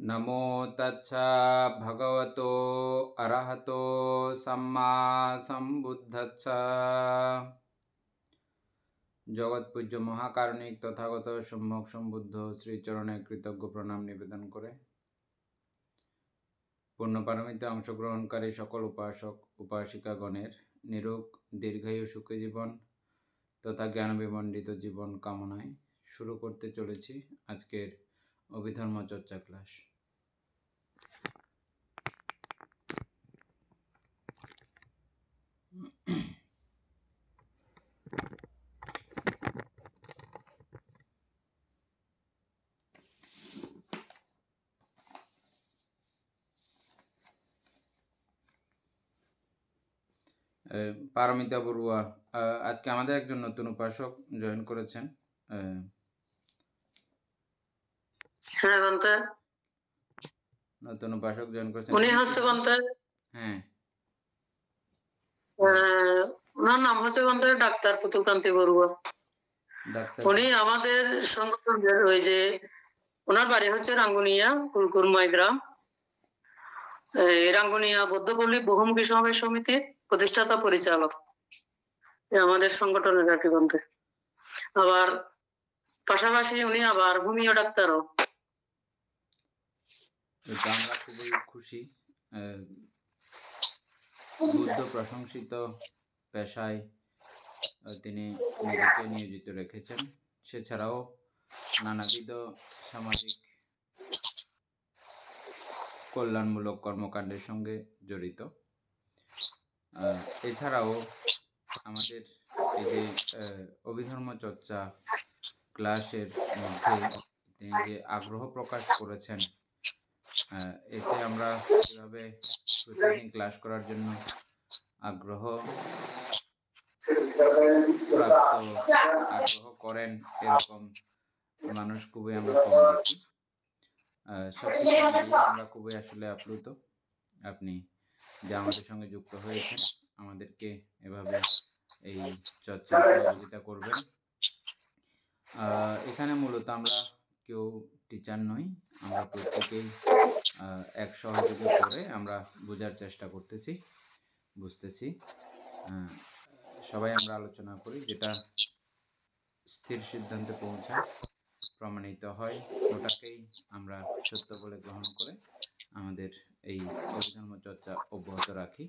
नमो तच्छ भगवतो अरहतो सम्मा सम्बुद्धच्छ। জগৎপূজ্য মহাকারণিক তথাগত সম্যক সম্বুদ্ধ শ্রীচরণে কৃতজ্ঞ প্রণাম নিবেদন করে পূর্ণপারমিতে অংশগ্রহণকারী সকল উপাসক উপাসিকাগণের নিরোগ দীর্ঘায়ু সুখী জীবন তথা জ্ঞানবিমণ্ডিত জীবন কামনায় শুরু করতে চলেছি আজকের অভিধর্ম চর্চা ক্লাস। পারমিতা বড়ুয়া, আজকে আমাদের একজন নতুন উপাসক জয়েন করেছেন। নতুন উপাসক জয়েন করেছেন, উনি হচ্ছে হ্যাঁ, ওনার নাম হচ্ছে ডাক্তার পুতুলকান্তি বড়ুয়া। উনি আমাদের সংগঠনের ওই যে ওনার বাড়ি হচ্ছে রাঙ্গুনিয়া কুলকুরমাই গ্রাম, রাঙ্গুনিয়া বৌদ্ধপল্লী বহুমুখী সমাবেশ সমিতির প্রতিষ্ঠাতা পরিচালক আমাদের সংগঠনের আর কি বলতে। আবার পাশাপাশি উনি আবার হোমিও ডাক্তারও। আমরা খুবই খুশি, বুদ্ধ প্রশংসিত পেশায় তিনি নিজেকে নিয়োজিত রেখেছেন। সেছাড়াও নানাবিধ সামাজিক কল্যাণমূলক কর্মকাণ্ডের সঙ্গে জড়িত। এছাড়াও আমাদের এই যে অভিধর্ম চর্চা ক্লাসের মধ্যে তিনি যে আগ্রহ প্রকাশ করেছেন, এতে আমরা কিভাবে প্রতিদিন ক্লাস করার জন্য আগ্রহ করেন এরকম মানুষ খুবই আমরা কম দেখি। সবকিছু মিলিয়ে আমরা খুবই আসলে আপ্লুত আপনি যা আমাদের সঙ্গে যুক্ত হয়েছেন, আমাদেরকে এভাবে এই চর্চায় সহযোগিতা করবেন। এখানে মূলত আমরা কেউ টিচার নই, আমরা প্রত্যেকেই এক সহযোগে করে আমরা বোঝার চেষ্টা করতেছি, বুঝতেছি। সবাই আমরা আলোচনা করি, যেটা স্থির সিদ্ধান্তে পৌঁছায়, প্রমাণিত হয়, ওটাকেই আমরা সত্য বলে গ্রহণ করে আমাদের এই অভিধর্ম চর্চা অব্যাহত রাখি।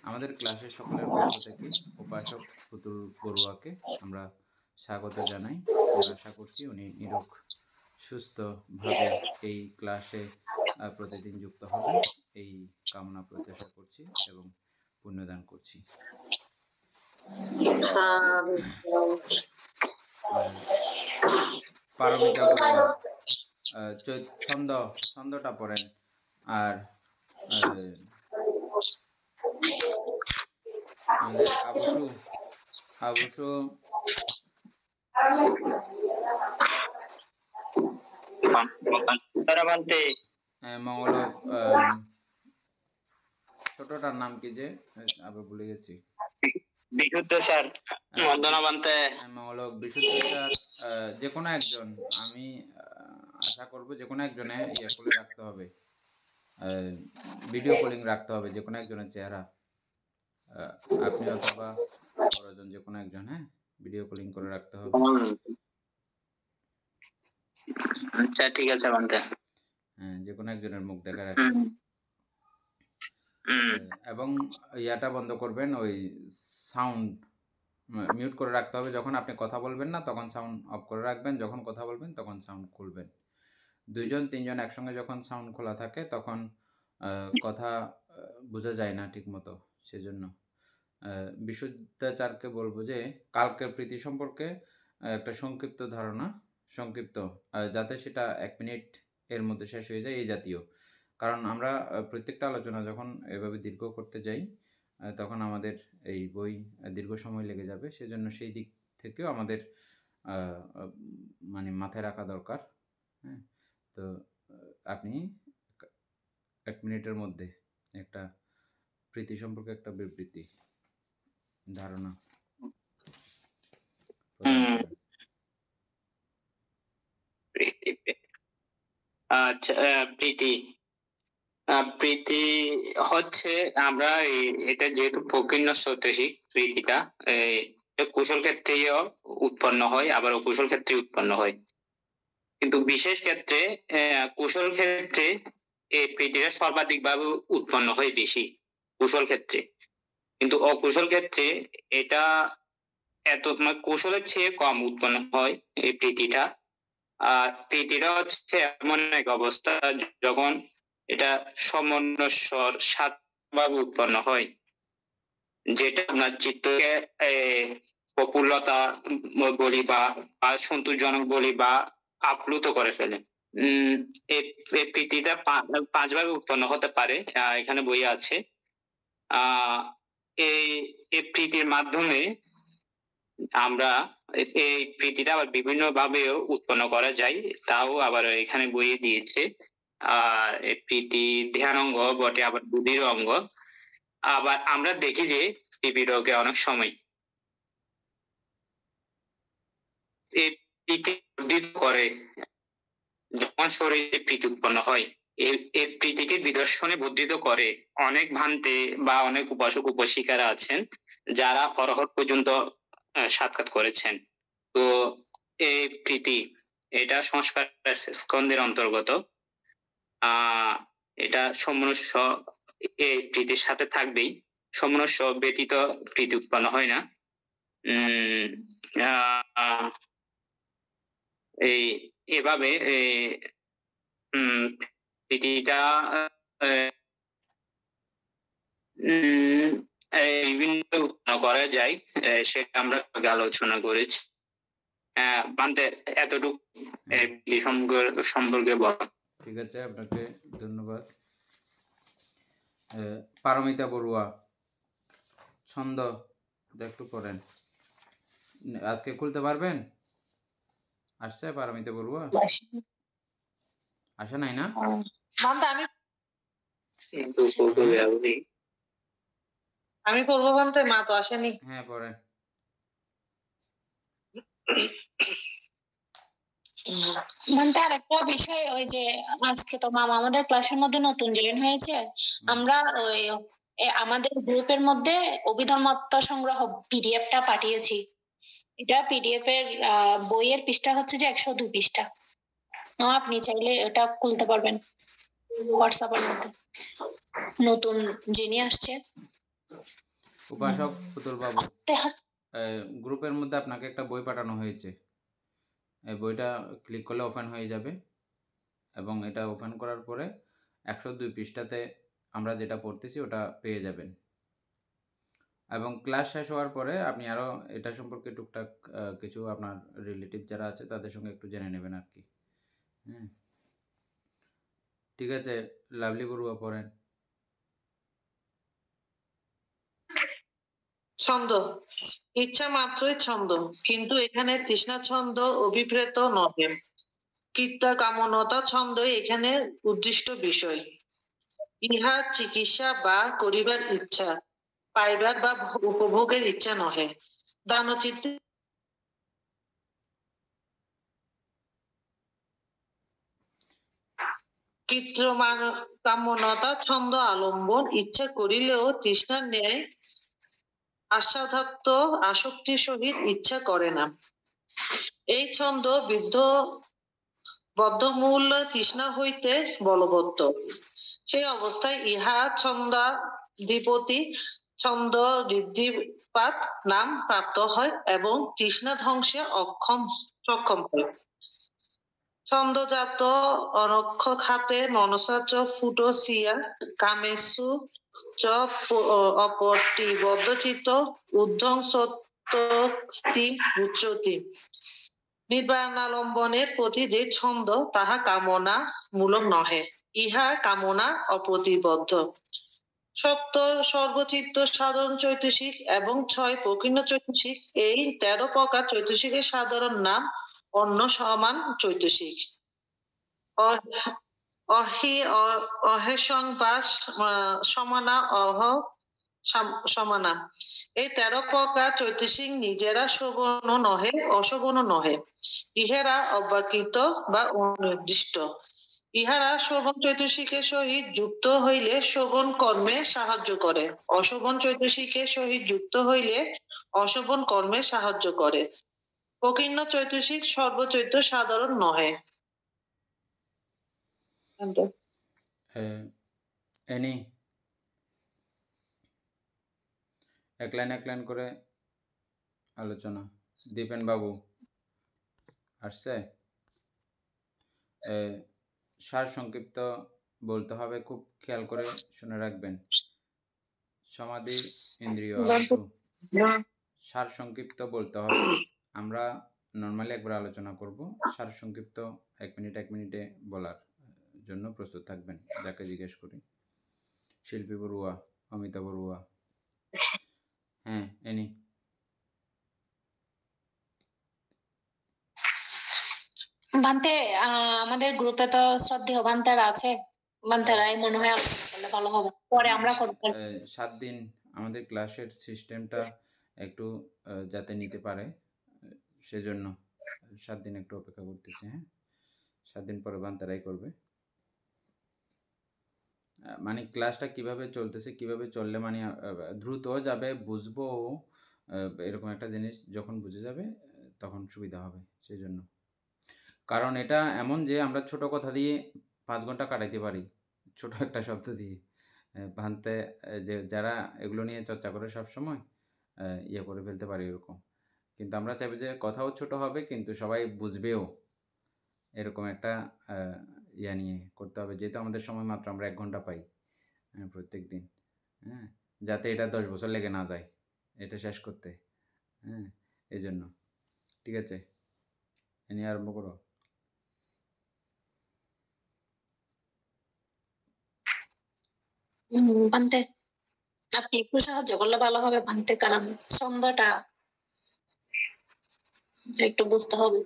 আমাদের ক্লাসের সকলের পক্ষ থেকে উপাসক পুতুল বড়ুয়াকে আমরা স্বাগত জানাই। আশা করছি উনি নিরোগ সুস্থভাবে এই ক্লাসে প্রতিদিন যুক্ত হবেন, এই কামনা প্রত্যাশা করছি এবং পুণ্যদান করছি। পারমিতা বড়ুয়া, ছন্দটা পড়েন। আর আমাদের আবুসু মঙ্গলক, ছোটটার নাম কি যে আবার ভুলে গেছি, বিশুদ্ধ স্যার মঙ্গলক বিশুদ্ধ স্যার, যে কোনো একজন, আমি আশা করব যে কোনো একজনে ইয়ে করে রাখতে হবে, ভিডিও কলিং রাখতে হবে, যে কোনো একজনের চেহারা, আপনি অথবা বড়জন যে কোনো একজন, হ্যাঁ, ভিডিও কলিং করে রাখতে হবে। আচ্ছা ঠিক আছে বান্তে, হ্যাঁ, যে কোনো একজনের মুখ দেখা রাখবেন এবং ইয়াটা বন্ধ করবেন, ওই সাউন্ড মিউট করে রাখতে হবে। যখন আপনি কথা বলবেন না তখন সাউন্ড অফ করে রাখবেন, যখন কথা বলবেন তখন সাউন্ড খুলবেন। দুইজন তিনজন একসঙ্গে যখন সাউন্ড খোলা থাকে তখন কথা বোঝা যায় না ঠিক মতো। সেজন্য বিশুদ্ধাচারকে বলবো যে কালকের প্রীতি সম্পর্কে একটা সংক্ষিপ্ত ধারণা, সংক্ষিপ্ত, যাতে সেটা 1 মিনিট এর মধ্যে শেষ হয়ে যায় এই জাতীয়। কারণ আমরা প্রত্যেকটা আলোচনা যখন এভাবে দীর্ঘ করতে যাই তখন আমাদের এই বই দীর্ঘ সময় লেগে যাবে। সেজন্য সেই দিক থেকেও আমাদের মানে মাথায় রাখা দরকার। হ্যাঁ, তো আপনি 1 মিনিটের মধ্যে একটা প্রীতি সম্পর্কে একটা বিবৃতি ধারণা আচ্ছা, প্রীতি প্রীতি হচ্ছে আমরা এটা যেহেতু প্রকীর্ণ সত্যসী প্রীতিটা এটা কুশল ক্ষেত্রেও উৎপন্ন হয়, আবার অকুশল ক্ষেত্রে উৎপন্ন হয়। কিন্তু বিশেষ ক্ষেত্রে কুশল ক্ষেত্রে এই প্রীতিটা সর্বাধিকভাবে উৎপন্ন হয় বেশি কুশল ক্ষেত্রে, কিন্তু অকুশল ক্ষেত্রে এটা এত কুশলের চেয়ে কম উৎপন্ন হয় এই প্রীতিটা। আর প্রীতিটা হচ্ছে এমন এক অবস্থা যখন এটা সমন্বস্বর সাতভাবে উৎপন্ন হয়, যেটা আপনার চিত্তকে প্রফুল্লতা বলি বা সন্তোষজনক বলি বা আপ্লুত করে ফেলে। এই প্রীতিটা পাঁচভাবে উৎপন্ন হতে পারে, এখানে বই আছে। এই প্রীতির মাধ্যমে আমরা এই প্রীতিটা আবার বিভিন্ন ভাবেও উৎপন্ন করা যায়, তাও আবার এখানে বইয়ে দিয়েছে। আর এই প্রীতি ধ্যান অঙ্গ বটে, আবার বুদ্ধির অঙ্গ। আবার আমরা দেখি যে প্রীতিকে অনেক সময় এই প্রীতি বর্ধিত করে, যখন শরীরে প্রীতি উৎপন্ন হয় এই প্রীতিকে বিদর্শনে বর্ধিত করে। অনেক ভান্তে বা অনেক উপাসক উপাসিকারা আছেন যারা অরহত পর্যন্ত সাক্ষাৎ করেছেন। তো এই প্রীতি এটা সংস্কার স্কন্ধের অন্তর্গত। এটা সমনস্য এই প্রীতির সাথে থাকবেই, সমনস্য ব্যতীত প্রীতি উৎপন্ন হয় না। এই এভাবে প্রীতিটা বিভিন্ন উৎপন্ন করা যায়, সেটা আমরা আলোচনা করেছি। বান্তে এতটুকু সম্পর্কে বল। ঠিক আছে, আপনাকে ধন্যবাদ। পারমিতা বড়ুয়া, ছন্দ একটু পড়েন। আজকে খুলতে পারবেন? আসছে পারমিতা বড়ুয়া? আসে নাই না? আমি করবো বলতে মা তো আসেনি। হ্যাঁ, পড়েন। মানে আর একটা বিষয়, ওই যে আজকে তো মামা আমাদের ক্লাসের মধ্যে নতুন জয়েন হয়েছে, আমরা ওই আমাদের গ্রুপের মধ্যে অভিধর্মত্ব সংগ্রহ পিডিএফটা পাঠিয়েছি। এটা পিডিএফ এর বইয়ের পৃষ্ঠা হচ্ছে যে 102 পৃষ্ঠা। আপনি চাইলে এটা খুলতে পারবেন হোয়াটসঅ্যাপের মধ্যে। নতুন যিনি আসছে উপাসক পুতুল বাবু, গ্রুপের মধ্যে আপনাকে একটা বই পাঠানো হয়েছে। এই বইটা ক্লিক করলে ওপেন হয়ে যাবে, এবং এটা ওপেন করার পরে 102 পৃষ্ঠাতে আমরা যেটা পড়তেছি ওটা পেয়ে যাবেন। এবং ক্লাস শেষ হওয়ার পরে আপনি আরও এটা সম্পর্কে টুকটাক কিছু আপনার রিলেটিভ যারা আছে তাদের সঙ্গে একটু জেনে নেবেন আর কি। ঠিক আছে, লাভলি বড়ুয়া পড়েন। ছন্দ, ইচ্ছা মাত্রই ছন্দ, কিন্তু এখানে তৃষ্ণা ছন্দ অভিপ্রেত নহে। কীর্তা কামনতা ছন্দই এখানে উদ্দিষ্ট বিষয়। ইহা চিকিৎসা বা করিবার ইচ্ছা, পাইবার বা উপভোগের ইচ্ছা নহে। দানচিত্তে কামনতা ছন্দ আলম্বন ইচ্ছা করিলেও তৃষ্ণার ন্যায় আস্বাদাত্ম আসক্তির সহিত ইচ্ছা করে না। এই ছন্দ বদ্ধমূল তৃষ্ণা হইতে বলবত্ত। সেই অবস্থায় ইহা ছন্দাধিপতি ছন্দ ঋদ্ধিপাত নাম প্রাপ্ত হয় এবং তৃষ্ণা ধ্বংসে সক্ষম হয়। ছন্দজাত অনক্ষ খাতে মনসা চ ফুটসিয়া কামেসু চ অপরটি বদ্ধচিত্ত উদ্ধংসতি উচ্চতি। নির্বাণালম্বনের প্রতি যে ছন্দ তাহা কামনা মূলক নহে, ইহা কামনা অপ্রতিবদ্ধ। সপ্ত সর্বচিত্ত সাধারণ চৈতসিক এবং 6 প্রকীর্ণ চৈতসিক, এই 13 প্রকার চৈতসিকের সাধারণ নাম অন্য সমান চৈতসিক। অহেসংবাস সমানা অহ সমানা, এই 13 প্রকার চৈতসিক নিজেরা শোভন নহে, অশোভন নহে। ইহেরা অব্যাকৃত বা অনির্দিষ্ট। ইহারা শোভন চৈতসিকের সহিত যুক্ত হইলে শোভন কর্মে সাহায্য করে, অশোভন চৈতসিকের সহিত যুক্ত হইলে অশোভন কর্মে সাহায্য করে। প্রকীর্ণ চৈতসিক সর্বচৈত্য সাধারণ নহে। এনি এক লাইন করে আলোচনা। দীপেন বাবু আসছে? সার সংক্ষিপ্ত বলতে হবে, খুব খেয়াল করে শুনে রাখবেন। সমাধি ইন্দ্রিয় সার সংক্ষিপ্ত বলতে হবে। আমরা নর্মালি একবার আলোচনা করব, সার সংক্ষিপ্ত 1 মিনিটে বলার জন্য প্রস্তুত থাকবেন। যাকে জিজ্ঞেস করি, শিল্পী বড়ুয়া, অমিতা বড়ুয়া। হ্যাঁ, এনি বান্তে, আমাদের গ্রুপে তো শ্রদ্ধেয় বান্তারা আছে, বান্তারাই মনে হয় আলোচনা করলে ভালো হবে, পরে আমরা করব। 7 দিন আমাদের ক্লাসের সিস্টেমটা একটু যাতে নিতে পারে, সেজন্য 7 দিন একটু অপেক্ষা করতেছি। হ্যাঁ, 7 দিন পরে বান্তারাই করবে। মানে ক্লাসটা কিভাবে চলতেছে, কিভাবে চললে মানে দ্রুত যাবে, বুঝবো, এরকম একটা জিনিস যখন বুঝে যাবে তখন সুবিধা হবে। সেই জন্য, কারণ এটা এমন যে আমরা ছোট কথা দিয়ে 5 ঘন্টা কাটাইতে পারি, ছোট একটা শব্দ দিয়ে। ভান্তে যে যারা এগুলো নিয়ে চর্চা করে সব সময় ইয়ে করে ফেলতে পারি এরকম। কিন্তু আমরা চাইবো যে কথাও ছোট হবে কিন্তু সবাই বুঝবেও, এরকম একটা ইয়া নিয়ে করতে হবে। যেহেতু আমাদের সময় মাত্র আমরা 1 ঘন্টা পাই প্রত্যেক দিন, হ্যাঁ, যাতে এটা 10 বছর লেগে না যায় এটা শেষ করতে। হ্যাঁ, এই জন্য। ঠিক আছে, এ নিয়ে আরম্ভ করো। বান্তে, আপনি একটু সাহায্য করলে ভালো হবে বান্তে, কারণ ছন্দটা একটু বুঝতে হবে।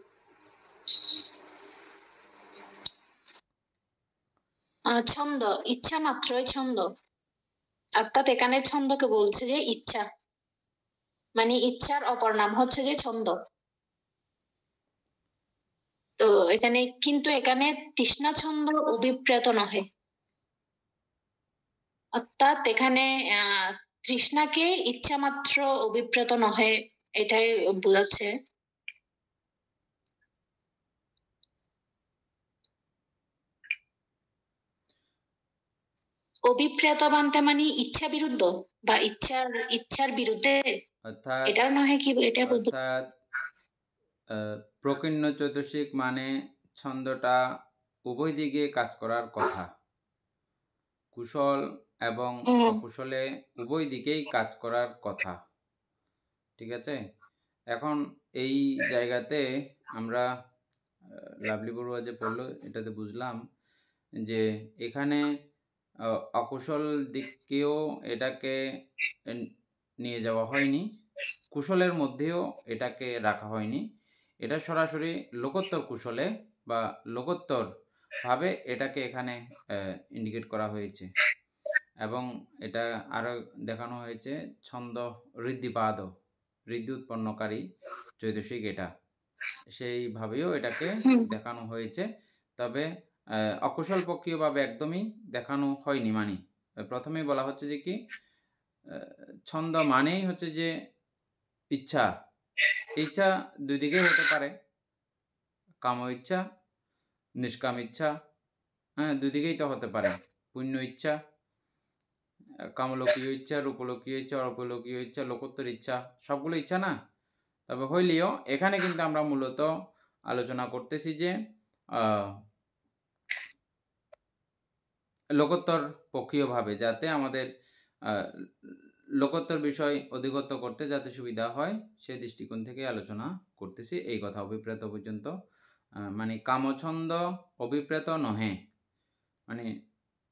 ছন্দ, ইচ্ছা মাত্রই ছন্দ, অর্থাৎ এখানে ছন্দকে বলছে যে ইচ্ছা, মানে ইচ্ছার অপর নাম হচ্ছে যে ছন্দ। তো এখানে কিন্তু এখানে তৃষ্ণা ছন্দ অভিপ্রেত নহে, অর্থাৎ এখানে তৃষ্ণাকে ইচ্ছা মাত্র অভিপ্রেত নহে, এটাই বোঝাচ্ছে। অভিপ্রেত বানতে মানে ইচ্ছা বিরুদ্ধ বা ইচ্ছার বিরুদ্ধে, অর্থাৎ এটা নহে কি এটা অর্থাৎ প্রকীর্ণ চৈতসিক মানে ছন্দটা উভয় দিকে কাজ করার কথা, কুশল এবং অকুশলে উভয় দিকেই কাজ করার কথা। ঠিক আছে, এখন এই জায়গাতে আমরা লাভলি বড়ুয়া যে পড়লো এটাতে বুঝলাম যে এখানে অকুশল দিককেও এটাকে নিয়ে যাওয়া হয়নি, কুশলের মধ্যেও এটাকে রাখা হয়নি। এটা সরাসরি লোকোত্তর কুশলে বা লোকোত্তর ভাবে এটাকে এখানে ইন্ডিকেট করা হয়েছে। এবং এটা আরো দেখানো হয়েছে ছন্দ ঋদ্ধিপাদ, ঋদ্ধি উৎপন্নকারী চৈতসিক, এটা সেইভাবেও এটাকে দেখানো হয়েছে। তবে অকুশল পক্ষীয় ভাবে একদমই দেখানো হয়নি। মানে প্রথমেই বলা হচ্ছে যে কি ছন্দ মানেই হচ্ছে যে ইচ্ছা, ইচ্ছা দুই দিকে হতে পারে, কাম ইচ্ছা, নিষ্কাম ইচ্ছা, হ্যাঁ, দুই দিকেই তো হতে পারে। পুণ্য ইচ্ছা, কামলোকীয় ইচ্ছা, রূপলোকীয় ইচ্ছা, অরূপলোকীয় ইচ্ছা, লোকোত্তর ইচ্ছা, সবগুলো ইচ্ছা না। তবে হইলেও এখানে কিন্তু আমরা মূলত আলোচনা করতেছি যে লোকোত্তর পক্ষীয় ভাবে, যাতে আমাদের লোকোত্তর বিষয় অধিগত করতে যাতে সুবিধা হয় সেই দৃষ্টিকোণ থেকে আলোচনা করতেছি। এই কথা অভিপ্রেত পর্যন্ত, মানে কামছন্দ অভিপ্রেত নহে, মানে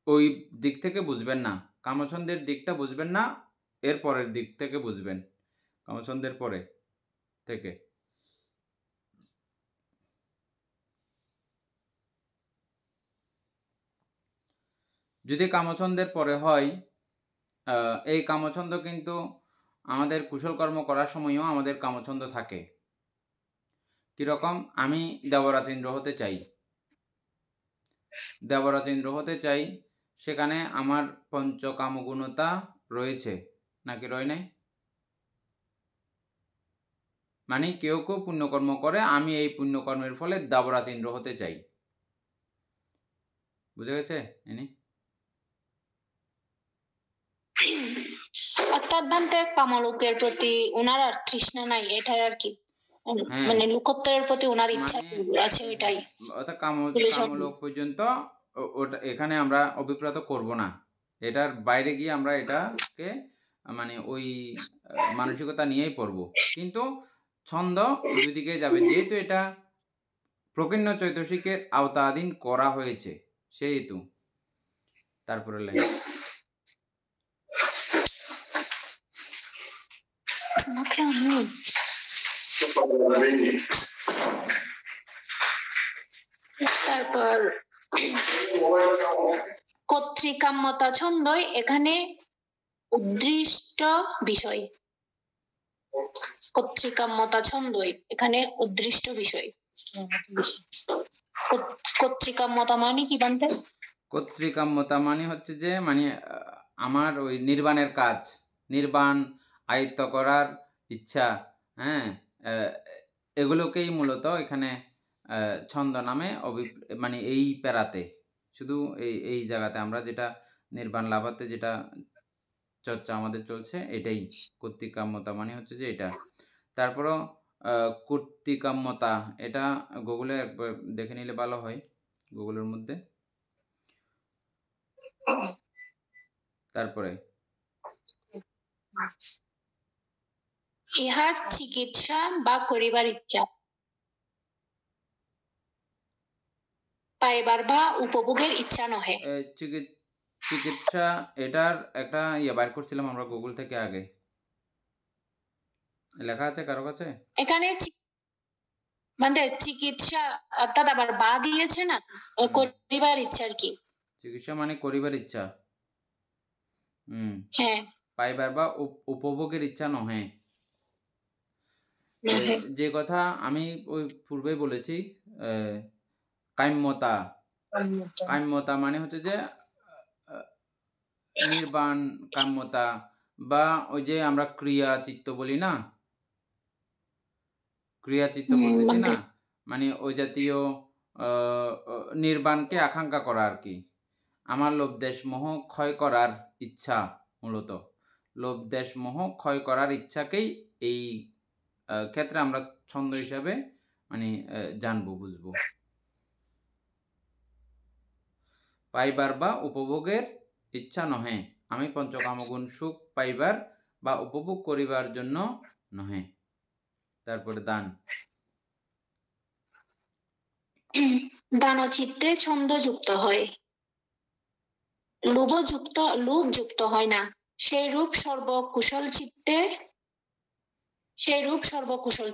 ওই দিক থেকে বুঝবেন না, কামছন্দের দিকটা বুঝবেন না, এর পরের দিক থেকে বুঝবেন, কামছন্দের পরে থেকে। যদি কামছন্দের পরে হয়, এই কামছন্দ কিন্তু আমাদের কুশল কর্ম করার সময়ও আমাদের কামছন্দ থাকে। কিরকম? আমি দেবরাজ ইন্দ্র হতে চাই, দেবরাজ ইন্দ্র হতে চাই, সেখানে আমার পঞ্চকামগুণতা রয়েছে নাকি রয় নাই? মানে কেউ কেউ পুণ্যকর্ম করে, আমি এই পুণ্যকর্মের ফলে দেবরাজ ইন্দ্র হতে চাই। বুঝে গেছে? এনি অর্থাৎ ভান্তে কামলোকের প্রতি ওনার আর তৃষ্ণা নাই, এটাই আর কি। হ্যাঁ, মানে লোকোত্তরের প্রতি ওনার ইচ্ছা মানে আছে, ওইটাই। অর্থাৎ Relation. কামলোক পর্যন্ত ওটা এখানে আমরা অভিপ্রেত করব না, এটার বাইরে গিয়ে আমরা এটাকে মানে ওই মানসিকতা নিয়েই পড়ব। কিন্তু ছন্দ দুই দিকে যাবে, যেহেতু এটা প্রকীর্ণ চৈতসিকের আওতাধীন করা হয়েছে সেহেতু। তারপরে লাইন তারপর কর্তৃকাম্যতা ছন্দই এখানে উদ্দৃষ্ট বিষয়। কর্তৃকাম্যতা ছন্দই এখানে উদ্দৃষ্ট বিষয়। কর্তৃকাম্যতা মানে কি বানতে? কর্তৃকাম্যতা মানে হচ্ছে যে মানে আমার ওই নির্বাণের কাজ, নির্বাণ আয়ত্ত করার ইচ্ছা, হ্যাঁ, এগুলোকেই মূলত এখানে ছন্দ নামে মানে এই প্যারাতে শুধু এই জায়গাতে আমরা যেটা নির্বাণ লাভাতে যেটা চর্চা আমাদের চলছে এটাই কর্তৃকাম্যতা মানে হচ্ছে যে এটা। তারপরও কর্তৃকাম্যতা এটা গুগলে একবার দেখে নিলে ভালো হয়, গুগলের মধ্যে। তারপরে ইহা চিকিৎসা বা করিবার ইচ্ছা, পাইবার বা উপভোগের ইচ্ছা নহে। চিকিৎসা এটার একটা ইয়ে বাইর করছিলাম আমরা গুগল থেকে আগে, লেখা আছে কারো কাছে? এখানে মানে চিকিৎসা অর্থাৎ আবার বা দিয়েছে না, করিবার ইচ্ছা আর কি। চিকিৎসা মানে করিবার ইচ্ছা, হ্যাঁ, পাইবার বা উপভোগের ইচ্ছা নহে। যে কথা আমি ওই পূর্বেই বলেছি, কাম্যতা, কাম্যতা মানে হচ্ছে যে নির্বাণ কাম্যতা, বা ওই যে আমরা ক্রিয়া চিত্ত বলি না, ক্রিয়া চিত্ত বলতেছি না, মানে ওই জাতীয় নির্বাণকে আকাঙ্ক্ষা করা আর কি। আমার লোভ দেশ মোহ ক্ষয় করার ইচ্ছা, মূলত লোভ দেশ মোহ ক্ষয় করার ইচ্ছাকেই এই ক্ষেত্রে আমরা ছন্দ হিসাবে মানে জানবো, বুঝবো। পাইবার বা উপভোগের ইচ্ছা নহে, আমি পঞ্চকামগুণ সুখ পাইবার বা উপভোগ করিবার জন্য নহে। তারপরে দান, দানচিত্তে ছন্দ যুক্ত হয়, লোভ যুক্ত হয় না, সেই রূপ সর্বকুশল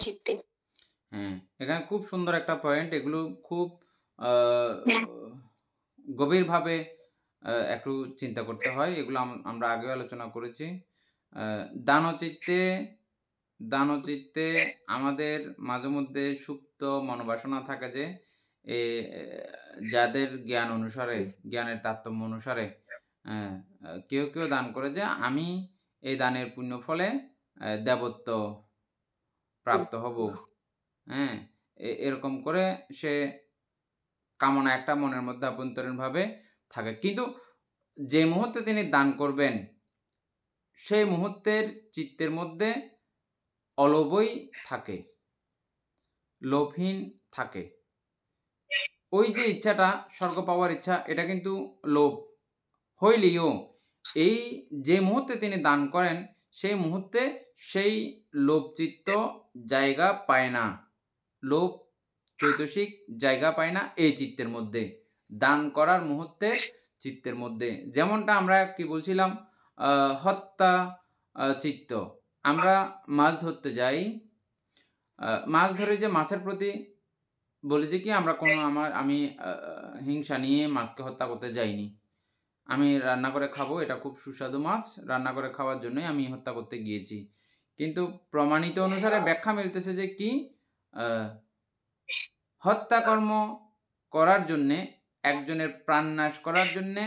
চিত্তে। হ্যাঁ, এখানে খুব সুন্দর একটা পয়েন্ট, এগুলো খুব গভীরভাবে একটু চিন্তা করতে হয়, এগুলো আমরা আগেও আলোচনা করেছি। দানচিত্তে আমাদের মাঝে মধ্যে সুপ্ত মনোবাসনা থাকে যে যাদের জ্ঞান অনুসারে, জ্ঞানের তারতম্য অনুসারে কেউ কেউ দান করে যে আমি এই দানের পুণ্য ফলে দেবত্ব প্রাপ্ত হব, হ্যাঁ, এরকম করে সে কামনা একটা মনের মধ্যে অভ্যন্তরীণ ভাবে থাকে। কিন্তু যে মুহূর্তে তিনি দান করবেন সেই মুহূর্তের চিত্তের মধ্যে অলোভই থাকে, লোভহীন থাকে। ওই যে ইচ্ছাটা স্বর্গ পাওয়ার ইচ্ছা, এটা কিন্তু লোভ হইলেও এই যে মুহূর্তে তিনি দান করেন সেই মুহূর্তে সেই লোভচিত্ত জায়গা পায় না, লোভ চৈতসিক জায়গা পায় না এই চিত্তের মধ্যে, দান করার মুহূর্তে চিত্তের মধ্যে। যেমনটা আমরা কি বলছিলাম, হত্যা চিত্ত, আমরা মাছ ধরতে যাই, মাছ ধরে যে মাছের প্রতি বলি যে কি আমরা আমি হিংসা নিয়ে মাছকে হত্যা করতে যাইনি, আমি রান্না করে খাবো, এটা খুব সুস্বাদু মাছ, রান্না করে খাওয়ার জন্যই আমি হত্যা করতে গিয়েছি। কিন্তু প্রমাণিত অনুসারে ব্যাখ্যা মিলতেছে যে কি হত্যাকর্ম করার জন্যে একজনের প্রাণ নাশ করার জন্য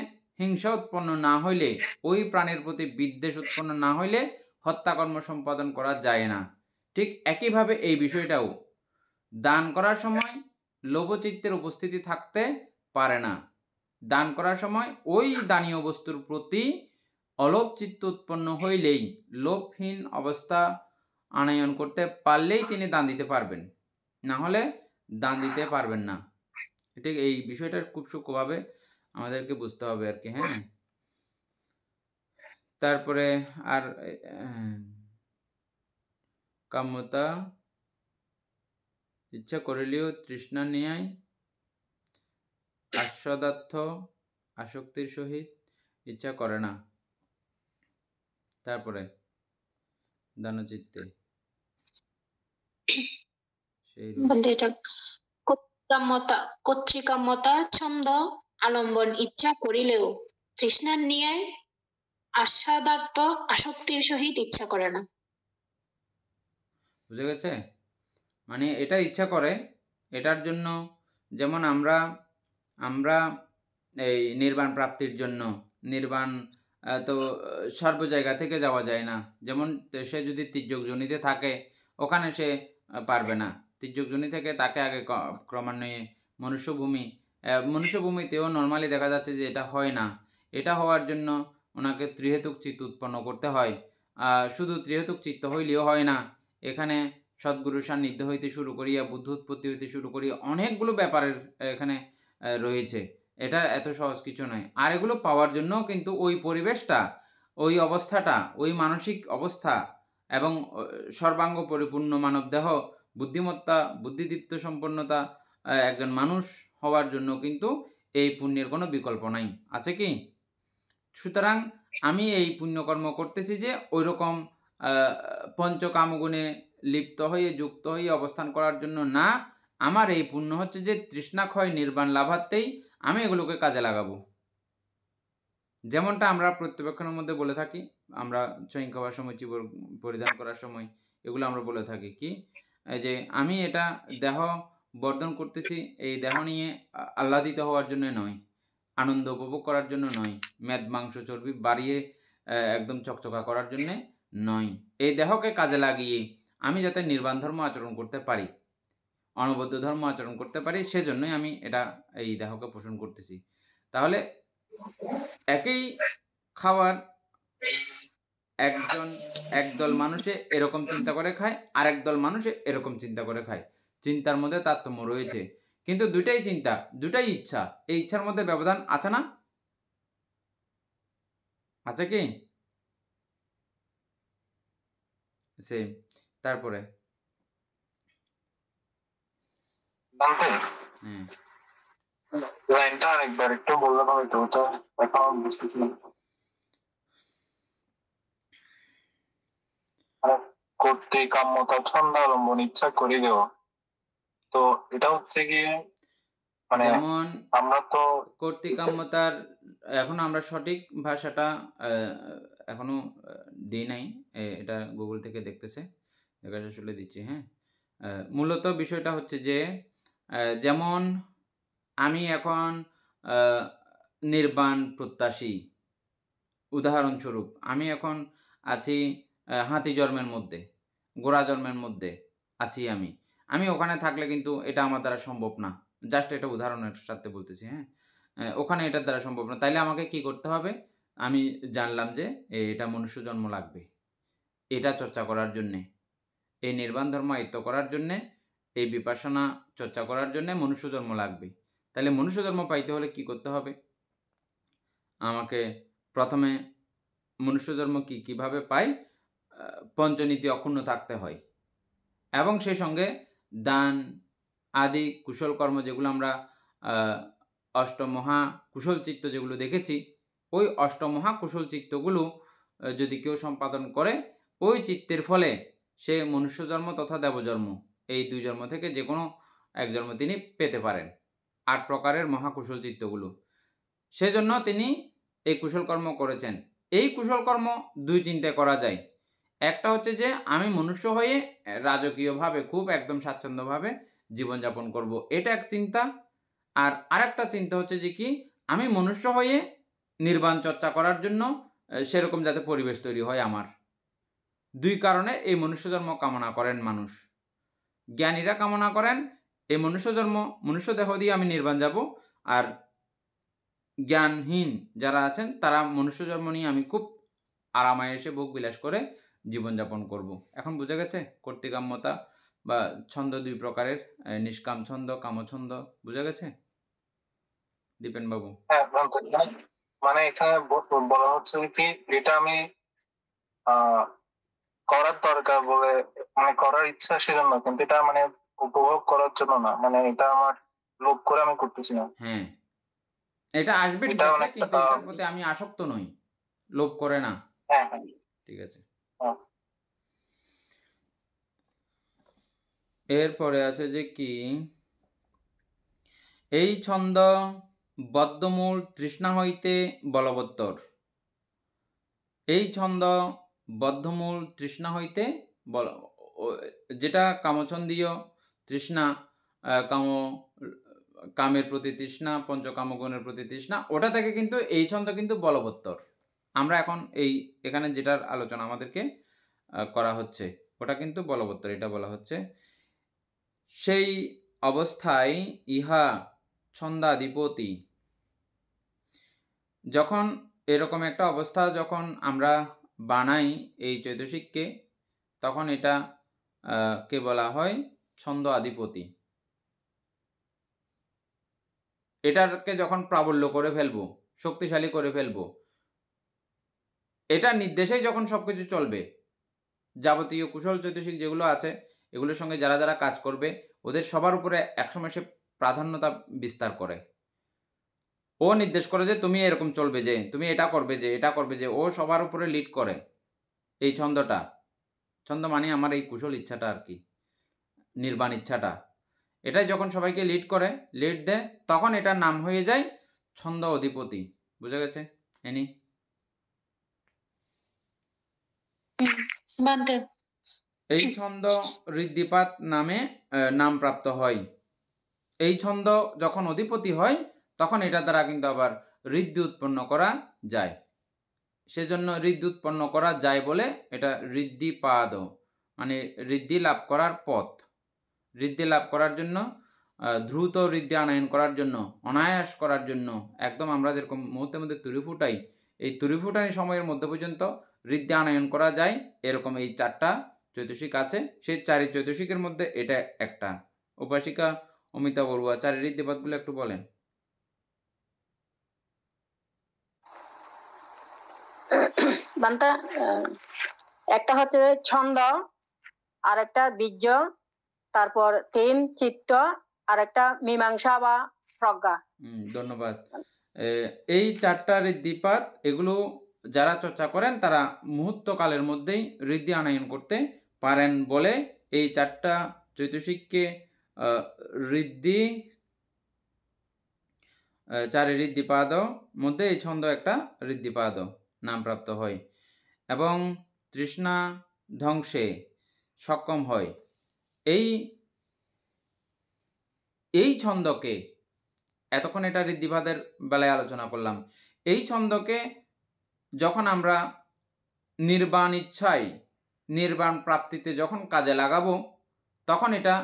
হিংসা উৎপন্ন না হইলে, ওই প্রাণীর প্রতি বিদ্বেষ উৎপন্ন না হইলে হত্যাকর্ম সম্পাদন করা যায় না। ঠিক একইভাবে এই বিষয়টাও, দান করার সময় লোভচিত্তের উপস্থিতি থাকতে পারে না। দান করার সময় ওই দানীয় বস্তুর প্রতি অলোভ চিত্ত উৎপন্ন হইলেই, লোভহীন অবস্থা আনয়ন করতে পারলেই তিনি দান দিতে পারবেন, না হলে দান দিতে পারবেন না। ঠিক এই বিষয়টা খুব সূক্ষ্মভাবে আমাদেরকে বুঝতে হবে আর কি। হ্যাঁ, তারপরে আর কাম্যতা ইচ্ছা করিলেও তৃষ্ণা নিয়ায় আস্বাদার্থ আসক্তির সহিত ইচ্ছা করে না। তারপরে দানচিত্তে সেই বলতে এটা কর্তৃকাম্যতা ছন্দ আলম্বন ইচ্ছা করিলেও তৃষ্ণার নিয়ায় আস্বাদার্থ আসক্তির সহিত ইচ্ছা করে না। বুঝে গেছে? মানে এটা ইচ্ছা করে, এটার জন্য যেমন আমরা এই নির্বাণ প্রাপ্তির জন্য, নির্বাণ তো সর্ব জায়গা থেকে যাওয়া যায় না। যেমন সে যদি তির্যক যোনিতে থাকে, ওখানে সে পারবে না। তির্যক যোনি থেকে তাকে আগে ক্রমান্বয়ে মনুষ্যভূমিতেও নর্মালি দেখা যাচ্ছে যে এটা হয় না। এটা হওয়ার জন্য ওনাকে ত্রিহেতুক চিত্ত উৎপন্ন করতে হয়। শুধু ত্রিহেতুক চিত্ত হইলেও হয় না, এখানে সদ্গুরু সান্নিধ্য হইতে শুরু করিয়া বুদ্ধ উৎপত্তি হইতে শুরু করিয়া অনেকগুলো ব্যাপারের এখানে রয়েছে। এটা এত সহজ কিছু নয়। আর এগুলো পাওয়ার জন্য কিন্তু ওই পরিবেশটা, ওই অবস্থাটা, ওই মানসিক অবস্থা এবং সর্বাঙ্গ পরিপূর্ণ মানব দেহ, বুদ্ধিমত্তা, বুদ্ধিদীপ্ত সম্পন্নতা একজন মানুষ হওয়ার জন্য কিন্তু এই পুণ্যের কোনো বিকল্প নাই। আছে কি? সুতরাং আমি এই পুণ্যকর্ম করতেছি যে ওই রকম পঞ্চকামগুণে লিপ্ত হয়ে যুক্ত হয়ে অবস্থান করার জন্য না। আমার এই পুণ্য হচ্ছে যে তৃষ্ণাক্ষয় নির্বাণ লাভার্থেই আমি এগুলোকে কাজে লাগাবো। যেমনটা আমরা প্রত্যবেক্ষণের মধ্যে বলে থাকি, আমরা চৈন খাওয়ার সময়, চিবর পরিধান করার সময় এগুলো আমরা বলে থাকি কি, যে আমি এটা দেহ বর্ধন করতেছি, এই দেহ নিয়ে আহ্লাদিত হওয়ার জন্য নয়, আনন্দ উপভোগ করার জন্য নয়, মেদ মাংস চর্বি বাড়িয়ে একদম চকচকা করার জন্য নয়। এই দেহকে কাজে লাগিয়ে আমি যাতে নির্বাণ ধর্ম আচরণ করতে পারি, অনবদ্য ধর্ম আচরণ করতে পারি, সেজন্যই আমি এই দেহকে পোষণ করতেছি। তাহলে একই খাবার একদল মানুষে এরকম চিন্তা করে খায়, আরেক দল মানুষে এরকম চিন্তা করে খায়। চিন্তার মধ্যে তারতম্য রয়েছে, কিন্তু দুটাই চিন্তা, দুটাই ইচ্ছা। এই ইচ্ছার মধ্যে ব্যবধান আছে না? আছে কি? সেম। তারপরে লাইনটা আরেকবার একটু বললে হয়তো, তো এখন বুঝতেছি না। কর্তৃকাম্যতা ছন্দ অবলম্বন ইচ্ছা করিলেও, তো এটা হচ্ছে কি, মানে যেমন আমরা তো কর্তৃকাম্যতার এখন আমরা সঠিক ভাষাটা এখনো দিই নাই, এটা গুগল থেকে দেখতেছে, দেখা আসলে দিচ্ছি। হ্যাঁ, মূলত বিষয়টা হচ্ছে যে যেমন আমি এখন নির্বাণ প্রত্যাশী, উদাহরণস্বরূপ আমি এখন আছি হাতি জন্মের মধ্যে, গোড়া জন্মের মধ্যে আছি আমি ওখানে থাকলে কিন্তু এটা আমার দ্বারা সম্ভব না। জাস্ট এটা উদাহরণের সাথে বলতেছি। হ্যাঁ, ওখানে এটার দ্বারা সম্ভব না। তাইলে আমাকে কি করতে হবে? আমি জানলাম যে এটা মনুষ্য জন্ম লাগবে, এটা চর্চা করার জন্যে, এই নির্বাণ ধর্ম আয়ত্ত করার জন্যে, এই বিপাসনা চর্চা করার জন্যে মনুষ্য জন্ম লাগবে। তাহলে মনুষ্য জন্ম পাইতে হলে কি করতে হবে? আমাকে প্রথমে মনুষ্য জন্ম কিভাবে পাই? পঞ্চনীতি অক্ষুণ্ণ থাকতে হয়, এবং সেই সঙ্গে দান আদি কুশল কর্ম, যেগুলো আমরা অষ্টমহা কুশল চিত্ত যেগুলো দেখেছি, ওই অষ্টমহা কুশল চিত্তগুলো যদি কেউ সম্পাদন করে, ওই চিত্তের ফলে সে মনুষ্য জন্ম তথা দেবজন্ম, এই দুই জন্ম থেকে যে কোনো এক জন্ম তিনি পেতে পারেন, 8 প্রকারের মহাকুশল চিত্তগুলো। সেজন্য তিনি এই কুশল কর্ম করেছেন। এই কুশল কর্ম দুই চিন্তায় করা যায়। একটা হচ্ছে যে আমি মনুষ্য হয়ে রাজকীয়ভাবে খুব একদম স্বাচ্ছন্দ্যভাবে জীবনযাপন করব, এটা এক চিন্তা। আর আরেকটা চিন্তা হচ্ছে যে কি আমি মনুষ্য হয়ে নির্বাণ চর্চা করার জন্য সেরকম যাতে পরিবেশ তৈরি হয় আমার। দুই কারণে এই মনুষ্য জন্ম কামনা করেন মানুষ। জ্ঞানীরা কামনা করেন এই মনুষ্য জন্ম, মনুষ্য দেহ দিয়ে আমি নির্বাণ যাব, আর জ্ঞানহীন যারা আছেন তারা মনুষ্য জন্ম নিয়ে আমি খুব আরামায়েশে ভোগ বিলাস করে জীবনযাপন করব। এখন বোঝা গেছে কর্তৃকাম্যতা বা ছন্দ দুই প্রকারের, নিষ্কাম ছন্দ, কামছন্দ, বোঝা গেছে দীপেন বাবু? হ্যাঁ, মানে এখানে বলা হচ্ছে কি এটা আমি করার দরকার বলে, মানে করার ইচ্ছা সেজন্য, কিন্তু এটা মানে উপভোগ করার জন্য না, মানে এটা আমার লোভ করে আমি করতেছি না। হ্যাঁ, এটা আসবে ঠিক এটা আছে, অনেকটা কিন্তু এটার প্রতি আমি আসক্ত নই, লোভ করে না। হ্যাঁ ঠিক আছে। হ্যাঁ। এরপরে আছে যে কি এই ছন্দ বদ্ধমূল তৃষ্ণা হইতে বলবত্তর। এই ছন্দ বদ্ধমূল তৃষ্ণা হইতে যেটা কামছন্দীয় তৃষ্ণা, কামের প্রতি তৃষ্ণা, পঞ্চকামগুণের প্রতি তৃষ্ণা, ওটা থেকে কিন্তু এই ছন্দ কিন্তু বলবত্তর। আমরা এখন এখানে যেটার আলোচনা আমাদেরকে করা হচ্ছে ওটা কিন্তু বলবত্তর, এটা বলা হচ্ছে সেই অবস্থায় ইহা ছন্দাধিপতি। যখন এরকম একটা অবস্থা যখন আমরা বানাই এই চৈতসিককে, তখন এটা কে বলা হয় ছন্দ আধিপতি। এটাকে যখন প্রাবল্য করে ফেলবো, শক্তিশালী করে ফেলবো, এটা নির্দেশেই যখন সবকিছু চলবে, যাবতীয় কুশল চৈতসিক যেগুলো আছে এগুলোর সঙ্গে যারা যারা কাজ করবে ওদের সবার উপরে একসময় সে প্রাধান্যতা বিস্তার করে। ও নির্দেশ করে যে তুমি এরকম চলবে, যে তুমি এটা করবে, যে এটা করবে, যে ও সবার উপরে লিড করে। এই ছন্দটা, ছন্দ মানে আমার এই কুশল ইচ্ছাটা আর কি, নির্বাণ ইচ্ছাটা, এটাই যখন সবাইকে লিড করে, লিড দেয়, তখন এটার নাম হয়ে যায় ছন্দ অধিপতি। বুঝা গেছে? এনি এই ছন্দ ঋদ্ধিপাত নামে নাম প্রাপ্ত হয়। এই ছন্দ যখন অধিপতি হয় তখন এটা দ্বারা কিন্তু আবার ঋদ্ধি উৎপন্ন করা যায়। সেজন্য ঋদ্ধি উৎপন্ন করা যায় বলে এটা ঋদ্ধিপাদ, মানে ঋদ্ধি লাভ করার পথ। ঋদ্ধি লাভ করার জন্য, দ্রুত ঋদ্ধি আনয়ন করার জন্য, অনায়াস করার জন্য, একদম আমরা যেরকম মুহূর্তের মধ্যে তুড়ি ফুটাই, এই তুড়ি ফুটানি সময়ের মধ্যে পর্যন্ত ঋদ্ধি আনয়ন করা যায়, এরকম এই চারটা চৈতসিক আছে। সেই চারি চৈতসিকের মধ্যে এটা একটা। উপাসিকা অমিতা বড়ুয়া চারি ঋদ্ধিপাতগুলো একটু বলেন। বান্তা একটা হচ্ছে ছন্দ, আর একটা বীর্য, তারপর তিন চিত্ত, আর একটা মীমাংসা বা প্রজ্ঞা। ধন্যবাদ। এই চারটা ঋদ্ধিপাত এগুলো যারা চর্চা করেন তারা মুহূর্তকালের মধ্যেই ঋদ্ধি আনয়ন করতে পারেন বলে এই চারটা চৈতসিককে ঋদ্ধি, চারি ঋদ্ধিপাদ মধ্যে এই ছন্দ একটা ঋদ্ধিপাদ নামপ্রাপ্ত হয় এবং তৃষ্ণা ধ্বংসে সক্ষম হয়। এই ছন্দকে, এতক্ষণ এটা ঋদ্ধিপাদের বেলায় আলোচনা করলাম, এই ছন্দকে যখন আমরা নির্বাণ ইচ্ছায়, নির্বাণ প্রাপ্তিতে যখন কাজে লাগাবো, তখন এটা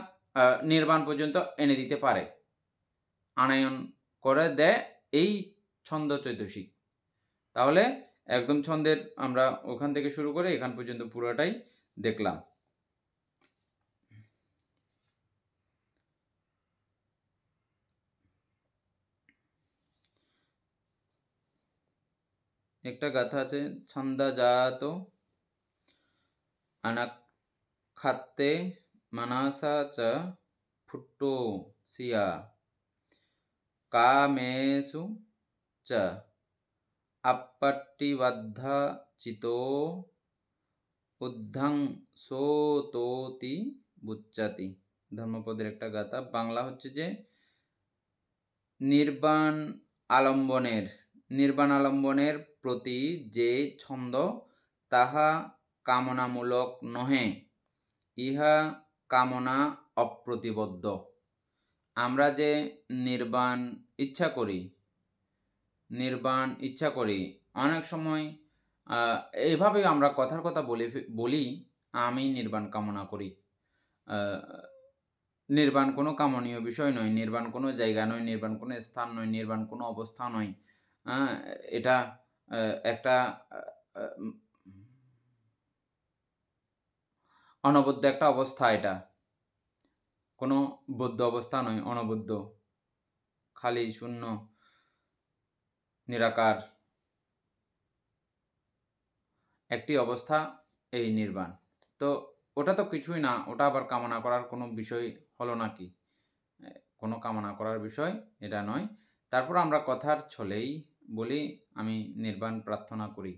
নির্বাণ পর্যন্ত এনে দিতে পারে, আনয়ন করে দেয় এই ছন্দ চৈতসিক। তাহলে একদম ছন্দের আমরা ওখান থেকে শুরু করে এখান পর্যন্ত পুরোটাই দেখলাম। একটা গাথা আছে, ছন্দাজাত অনাখ্যাতে মানসা চ ফুট্টো সিয়া কামেষু চ আপট্টিবদ্ধ চিতো উদ্ধং সোতোতি বুচ্চাতি। ধর্মপদের একটা গাথা। বাংলা হচ্ছে যে নির্বাণ আলম্বনের প্রতি যে ছন্দ তাহা কামনামূলক নহে, ইহা কামনা অপ্রতিবদ্ধ। আমরা যে নির্বাণ ইচ্ছা করি অনেক সময় এইভাবে আমরা কথার কথা বলি আমি নির্বাণ কামনা করি। নির্বাণ কোনো কামনীয় বিষয় নয়, নির্বাণ কোনো জায়গা নয়, নির্বাণ কোনো স্থান নয়, নির্বাণ কোনো অবস্থা নয়। এটা একটা অনবদ্য একটা অবস্থা, এটা কোনো বদ্ধ অবস্থা নয়, অনবদ্য, খালি শূন্য নিরাকার একটি অবস্থা এই নির্বাণ। তো ওটা তো কিছুই না, ওটা আবার কামনা করার কোনো বিষয় হলো নাকি? কোনো কামনা করার বিষয় এটা নয়। তারপর আমরা কথার ছলেই বলি আমি নির্বাণ প্রার্থনা করি,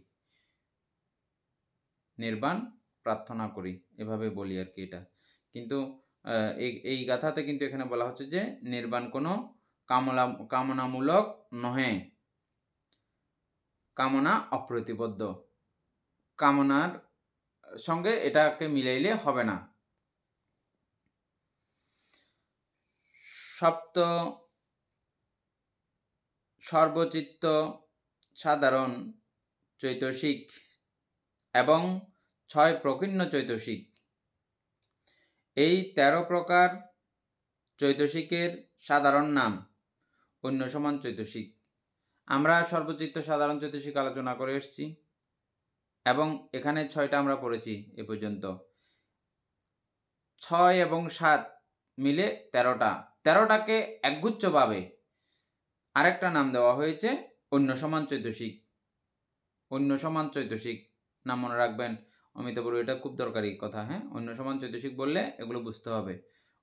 নির্বাণ প্রার্থনা করি, এভাবে বলি আর কি। এটা কিন্তু এই গাথাতে কিন্তু এখানে বলা হচ্ছে যে নির্বাণ কোনো কামনামূলক নহে, কামনা অপ্রতিবদ্ধ, কামনার সঙ্গে এটাকে মিলাইলে হবে না। সপ্ত সর্বচিত্ত সাধারণ চৈতসিক এবং 6 প্রকীর্ণ চৈতসিক, এই 13 প্রকার চৈতসিকের সাধারণ নাম অন্য সমান চৈতসিক। আমরা সর্বচিত্ত সাধারণ চৈতসিক আলোচনা করে এসেছি এবং এখানে 6টা আমরা পড়েছি এ পর্যন্ত। 6 এবং 7 মিলে 13টা, 13টাকে একগুচ্ছভাবে আরেকটা নাম দেওয়া হয়েছে অন্য সমান চৈতসিক। অন্য সমান চৈতসিক নাম মনে রাখবেন অমিত বড়ু, এটা খুব দরকারি কথা। হ্যাঁ, অন্য সমান চৈতসিক বললে এগুলো বুঝতে হবে।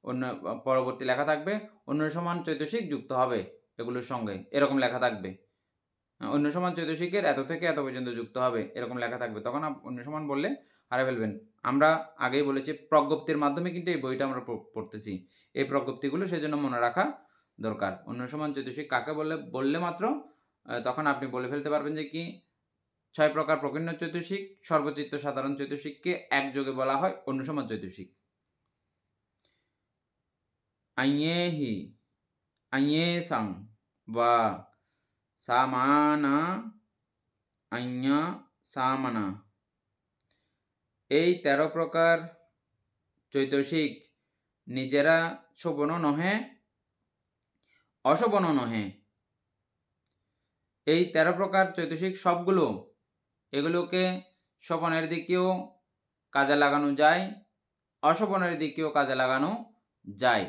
অন্য পরবর্তী লেখা থাকবে অন্য সমান চৈতসিক যুক্ত হবে এগুলোর সঙ্গে, এরকম লেখা থাকবে। অন্য সমান চৈতসিকের এত থেকে এত পর্যন্ত যুক্ত হবে এরকম লেখা থাকবে, তখন অন্য সমান বললে হারিয়ে ফেলবেন। আমরা আগেই বলেছি প্রজ্ঞপ্তির মাধ্যমে কিন্তু এই বইটা আমরা পড়তেছি, এই প্রজ্ঞপ্তিগুলো সেজন্য মনে রাখা দরকার। অন্য সমান চৈতসিক কাকে বললে মাত্র তখন আপনি বলে ফেলতে পারবেন যে কি 6 প্রকার প্রকীর্ণ চৈতসিক, সর্বচিত্ত সাধারণ চৈতসিককে একযোগে বলা হয় অন্য সমান চৈতসিক। আইয়েহি আইয়েসাং বা সামানা আইয়া সামানা, এই 13 প্রকার চৈতসিক নিজেরা শোভন নহে, অশোভন নহে। এই 13 প্রকার চৈতসিক সবগুলো, এগুলোকে শোভনের দিকেও কাজে লাগানো যায়, অশোভনের দিকেও কাজে লাগানো যায়।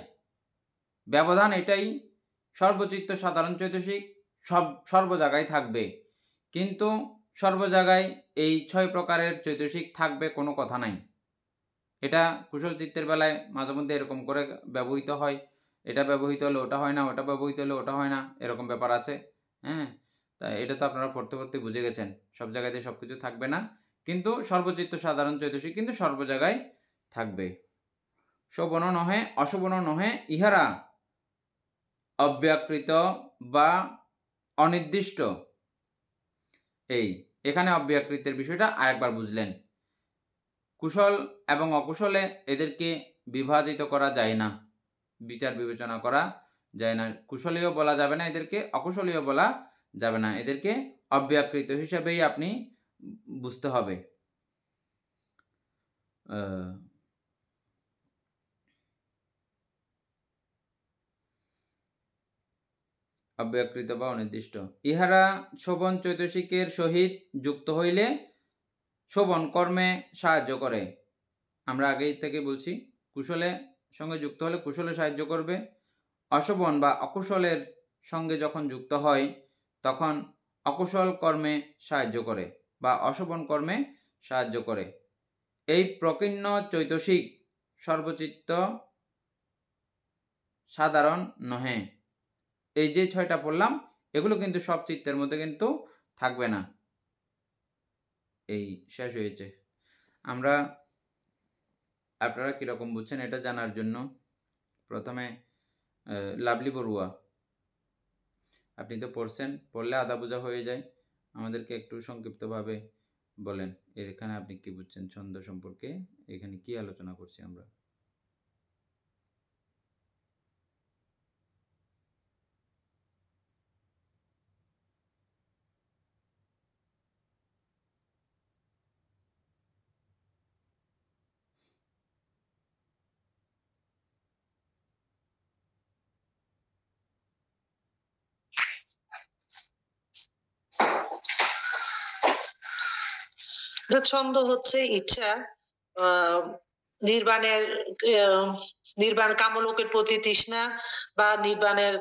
ব্যবধান এটাই, সর্বচিত্ত সাধারণ চৈতসিক সর্ব জায়গায় থাকবে, কিন্তু সর্ব জায়গায় এই 6 প্রকারের চৈতসিক থাকবে কোনো কথা নাই। এটা কুশল চিত্তের বেলায় মাঝে মধ্যে এরকম করে ব্যবহৃত হয়, এটা ব্যবহৃত হলে ওটা হয় না, ওটা ব্যবহৃত হলে ওটা হয় না, এরকম ব্যাপার আছে। হ্যাঁ, তাই এটা তো আপনারা পড়তে পড়তে বুঝে গেছেন, সব জায়গাতে সবকিছু থাকবে না, কিন্তু সর্বচিত্ত সাধারণ চৈতসিক কিন্তু সর্ব জায়গায় থাকবে। শোভন নহে, অশোভন নহে, ইহারা অব্যাকৃত বা অনির্দিষ্ট। এই এখানে অব্যাকৃতের বিষয়টা আরেকবার বুঝলেন। কুশল এবং অকুশলে এদেরকে বিভাজিত করা যায় না, বিচার বিবেচনা করা যায় না। কুশলীয় বলা যাবে না এদেরকে, অকুশলীয় বলা যাবে না, এদেরকে অব্যাকৃত হিসেবেই আপনি বুঝতে হবে। অব্যাকৃত বা অনির্দিষ্ট। ইহারা শোভন চৈতসিকের সহিত যুক্ত হইলে শোভন কর্মে সাহায্য করে। আমরা আগেই থেকে বলছি, কুশলের সঙ্গে যুক্ত হলে কুশলে সাহায্য করবে, অশোভন বা অকুশলের সঙ্গে যখন যুক্ত হয় তখন অকুশল কর্মে সাহায্য করে বা অশোভন কর্মে সাহায্য করে। এই প্রকীর্ণ চৈতসিক সর্বচিত্ত সাধারণ নহে। এই যে 6টা পড়লাম এগুলো কিন্তু সব চিত্তের মধ্যে কিন্তু থাকবে না। এই শেষ হয়েছে। আমরা আপনারা কিরকম বুঝছেন এটা জানার জন্য প্রথমে লাভলি বড়ুয়া, আপনি তো পড়ছেন, পড়লে আধা বোঝা হয়ে যায়, আমাদেরকে একটু সংক্ষিপ্তভাবে বলেন এখানে আপনি কি বুঝছেন ছন্দ সম্পর্কে, এখানে কি আলোচনা করছি আমরা। এটা ছন্দ হচ্ছে ইচ্ছা, আহ নির্বাণের নির্বাণ কামলোকের প্রতি তৃষ্ণা বা নির্বাণের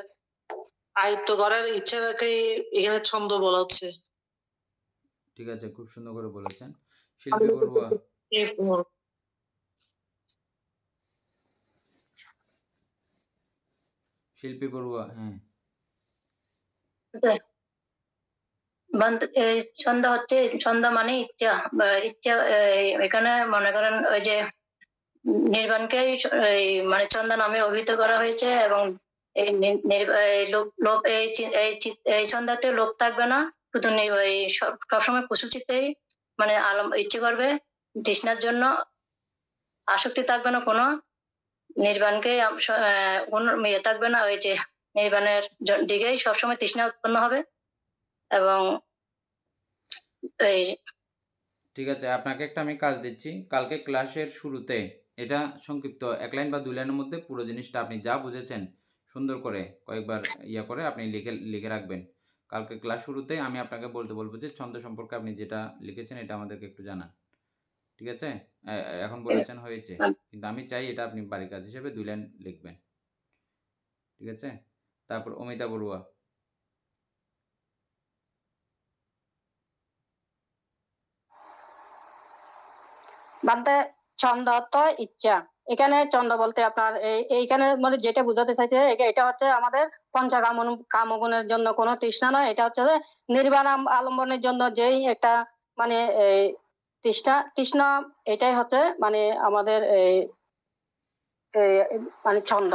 আয়ত্ত করার ইচ্ছাকে এখানে ছন্দ বলা হচ্ছে। ঠিক আছে, খুব সুন্দর করে বলেছেন। শিল্পী বড়ুয়া, শিল্পী বড়ুয়া, হ্যাঁ। এই ছন্দ হচ্ছে, ছন্দ মানে ইচ্ছা বা ইচ্ছা। এখানে মনে করেন ওই যে নির্বাণকে মানে ছন্দ নামে অভিহিত করা হয়েছে, এবং এই এই ছন্দাতে লোভ থাকবে না, শুধু সবসময় কুশল চিত্তেই মানে আলম ইচ্ছে করবে, তৃষ্ণার জন্য আসক্তি থাকবে না কোনো, নির্বাণকে কোনো ইয়ে থাকবে না, ওই যে নির্বাণের দিকেই সবসময় তৃষ্ণা উৎপন্ন হবে। এবং এই ঠিক আছে, আপনাকে একটা আমি কাজ দিচ্ছি, কালকে ক্লাসের শুরুতে এটা সংক্ষিপ্ত 1 লাইন বা 2 লাইনের মধ্যে পুরো জিনিসটা আপনি যা বুঝেছেন সুন্দর করে কয়েকবার ইয়া করে আপনি লিখে রাখবেন। কালকে ক্লাস শুরুতে আমি আপনাকে বলবো যে ছন্দ সম্পর্কে আপনি যেটা লিখেছেন এটা আমাদেরকে একটু জানান, ঠিক আছে? এখন বলেছেন হয়েছে, কিন্তু আমি চাই এটা আপনি বাড়ির কাজ হিসেবে 2 লাইন লিখবেন, ঠিক আছে? তারপর অমিতা বড়ুয়া। বাদে ছন্দ অর্থ ইচ্ছা। এখানে ছন্দ বলতে আপনার এইখানের মধ্যে যেটা বোঝাতে চাইছে, এটা হচ্ছে আমাদের কামগুণের জন্য কোনো তৃষ্ণা নয়, এটা হচ্ছে নির্বাণ আলম্বনের জন্য যেই একটা মানে তৃষ্ণা, এটাই হচ্ছে মানে আমাদের মানে ছন্দ।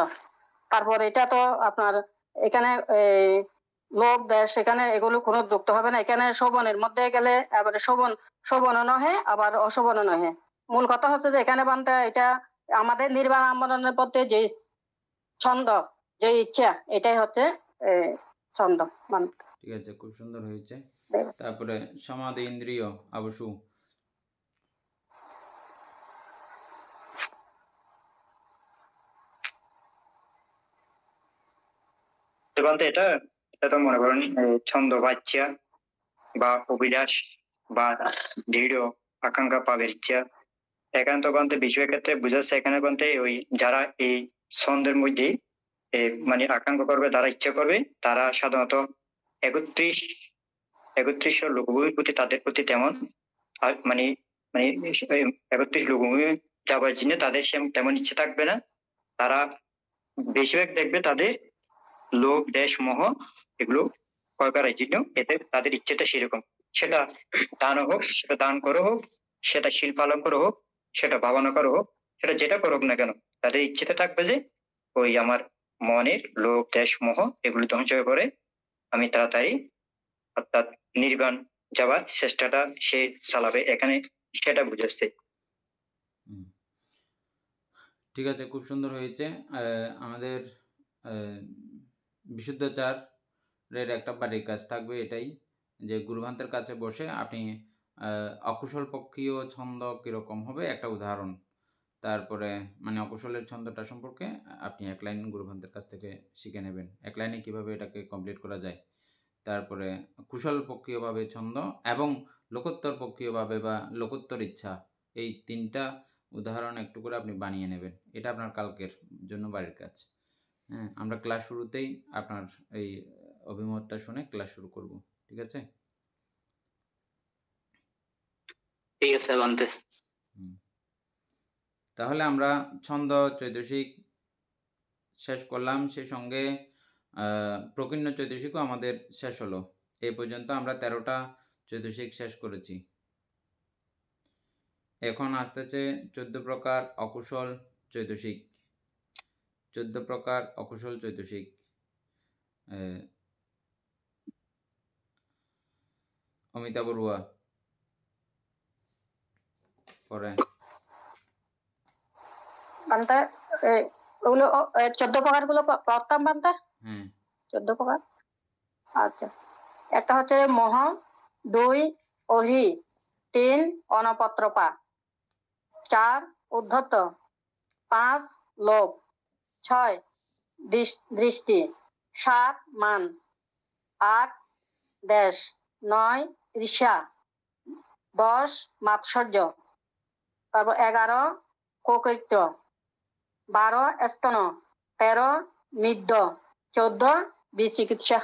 তারপর এটা তো আপনার এখানে লোভ দেশ, এখানে এগুলো কোনো যুক্ত হবে না। এখানে শোভনের মধ্যে গেলে এবারে শোভনও নহে, আবার অশোভনও নহে। মূল কথা হচ্ছে যে এখানে বানতে এটা আমাদের নির্বাণ আন্দোলনের পথে যে ছন্দ, যে ইচ্ছা, এটাই হচ্ছে ছন্দ। ঠিক আছে, খুব সুন্দর হয়েছে। তারপরে সমাধি ইন্দ্রিয় আবসু। বলতে এটা এটা তো মনে করেন ছন্দ বাচ্চা বা অভিলাষ বা দৃঢ় আকাঙ্ক্ষা পাবের ইচ্ছা। এখানে তো বলতে বিষয়ের ক্ষেত্রে বুঝাচ্ছে, এখানে বলতে ওই যারা এই ছন্দের মধ্যে মানে আকাঙ্ক্ষা করবে, তারা ইচ্ছা করবে, তারা সাধারণত 31 লোকভূমির প্রতি তাদের প্রতি তেমন মানে মানে 31 লোকভূমি যাবার জন্য তাদের তেমন ইচ্ছে থাকবে না। তারা বেশিরভাগ দেখবে তাদের লোভ দেশ মোহ এগুলো ক্রয় করার জন্য, এতে তাদের ইচ্ছেটা সেরকম, সেটা দান হোক, সেটা দান করো হোক, সেটা শিল্প পালন করো হোক, সেটা ভাবনা করো হোক, সেটা যেটা করুক না কেন, তাদের ইচ্ছেটা থাকবে যে ওই আমার মনের লোভ দেশ মোহ এগুলো ধ্বংস করে আমি তাড়াতাড়ি অর্থাৎ নির্বাণ যাবার চেষ্টাটা সে চালাবে, এখানে সেটা বুঝাচ্ছে। ঠিক আছে, খুব সুন্দর হয়েছে। আমাদের বিশুদ্ধাচারের একটা বাড়ির কাজ থাকবে এটাই, যে গুরুভান্তের কাছে বসে আপনি অকুশল পক্ষীয় ছন্দ কিরকম হবে একটা উদাহরণ, তারপরে মানে অকুশলের ছন্দটা সম্পর্কে আপনি 1 লাইন গুরুভান্তের কাছ থেকে শিখে নেবেন, 1 লাইনে কিভাবে এটাকে কমপ্লিট করা যায়। তারপরে কুশল পক্ষীয়ভাবে ছন্দ এবং লোকোত্তর পক্ষীয়ভাবে বা লোকোত্তর ইচ্ছা, এই 3টা উদাহরণ একটু করে আপনি বানিয়ে নেবেন, এটা আপনার কালকের জন্য বাড়ির কাজ। হ্যাঁ, আমরা ক্লাস শুরুতেই আপনার এই অভিমতটা শুনে ক্লাস শুরু করব, ঠিক আছে? ঠিক আছে বান্তে। তাহলে আমরা ছন্দ চৈতসিক শেষ করলাম, সেই সঙ্গে প্রকীর্ণ চৈতসিকও আমাদের শেষ হলো। এই পর্যন্ত আমরা 13টা চৈতসিক শেষ করেছি। এখন আসতেছে 14 প্রকার অকুশল চৈতসিক। 14 প্রকার অকুশল চৈতসিক। অমিতা বড়ুয়া পরে। বান্তা ওগুলো 14 প্রকার গুলো পড়তাম বান্তা। 14 প্রকার। আচ্ছা, একটা হচ্ছে মোহ, 2 অহি, 3 অনপত্রপা, 4 উদ্ধত, 5 লোভ, 6 দৃষ্টি, 7 মান, 8 দেশ, 9 ঈর্ষা, 10 মাৎসর্য, তারপর 11 কৌকৃত্য, 12 স্তন, 13 মিদ্য, 14 বিচিকিৎসা।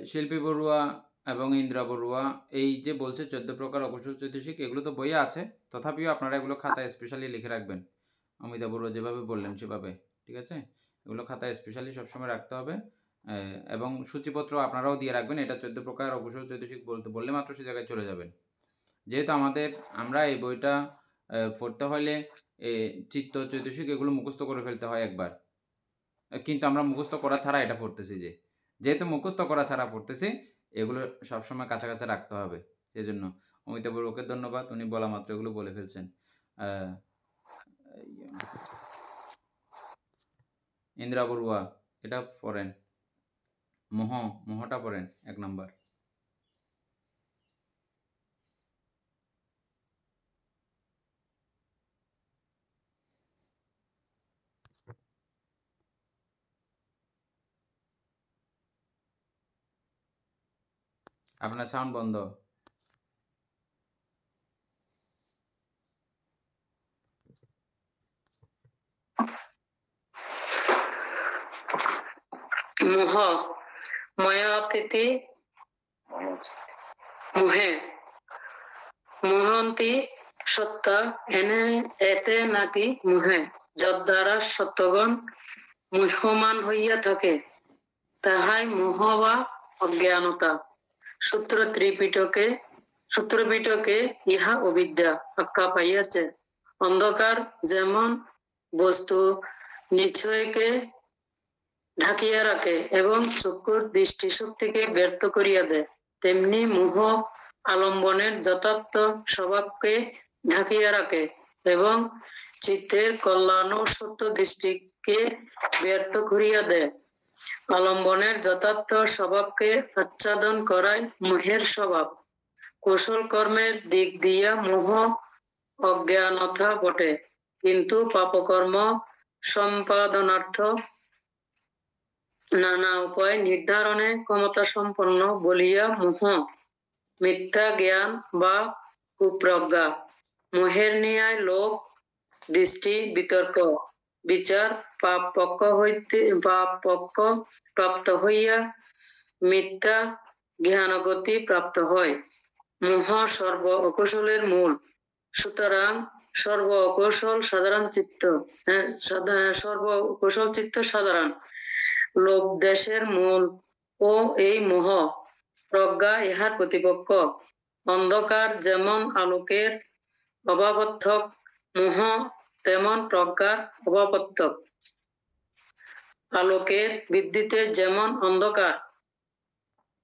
শিল্পী বড়ুয়া এবং ইন্দ্রা বড়ুয়া এই যে বলছে 14 প্রকার অকুশল চৈতসিক, এগুলো তো বইয়ে আছে, তথাপিও আপনারা এগুলো খাতায় স্পেশালি লিখে রাখবেন। অমিতা বড়ুয়া যেভাবে বললেন সেভাবে, ঠিক আছে? এগুলো খাতায় স্পেশালি সবসময় রাখতে হবে, এবং সূচিপত্র আপনারাও দিয়ে রাখবেন। এটা 14 প্রকার অকুশল চৈতসিক বললে মাত্র সে জায়গায় চলে যাবেন। যেহেতু আমরা এই বইটা পড়তে হলে চিত্ত চৈতসিক এগুলো মুখস্থ করে ফেলতে হয় একবার, কিন্তু আমরা মুখস্থ করা ছাড়া এটা পড়তেছি, যেহেতু মুখস্থ করা ছাড়া পড়তেছি, এগুলো সবসময় কাছাকাছি রাখতে হবে। সেই জন্য অমিতা বড়ুয়াকে ধন্যবাদ, উনি বলা মাত্র এগুলো বলে ফেলছেন। ইন্দ্রা বড়ুয়া এটা পড়েন, মোহটা পড়েন 1 নাম্বার। আপনার সাউন্ড বন্ধ। মোহ, ময়াতিথি মোহে, মোহন্তি সত্তা এতে নাকি মোহে, যদ্বারা সত্যগণ মোহমান হইয়া থাকে, তাহাই মোহ বা অজ্ঞানতা। সূত্র পিটকে ইহা অবিদ্যা আখ্যা পাইয়াছে। অন্ধকার যেমন বস্তু নিশ্চয়কে ঢাকিয়া রাখে এবং চক্ষুর দৃষ্টিশক্তিকে ব্যর্থ করিয়া দেয়, তেমনি মোহ আলম্বনের যথার্থ স্বভাবকে ঢাকিয়া রাখে এবং চিত্তের কল্যাণ ও সত্য দৃষ্টিকে ব্যর্থ করিয়া দেয়। আলম্বনের যথার্থ স্বভাবকে আচ্ছাদন করাই মোহের স্বভাব। কুশল কর্মের দিক দিয়া মোহ অজ্ঞানতা বটে, কিন্তু পাপকর্ম সম্পাদনার্থ নানা উপায় নির্ধারণে ক্ষমতা সম্পন্ন বলিয়া মোহ, মিথ্যা জ্ঞান বা কুপ্রজ্ঞা। মোহের ন্যায় লোক দৃষ্টি বিতর্ক বিচার পাপ পক্ষ প্রাপ্ত হইয়া মিথ্যা জ্ঞানগতি প্রাপ্ত হয়। মোহ সর্ব অকুশলের মূল, সুতরাং সর্ব অকুশল চিত্ত সাধারণ লোক দেশের মূল ও এই মোহ প্রজ্ঞা ইহার প্রতিপক্ষ। অন্ধকার যেমন আলোকের অভাবর্থক, মোহ তেমন প্রজ্ঞার অভাবর্থক। আলোকের বৃদ্ধিতে যেমন অন্ধকার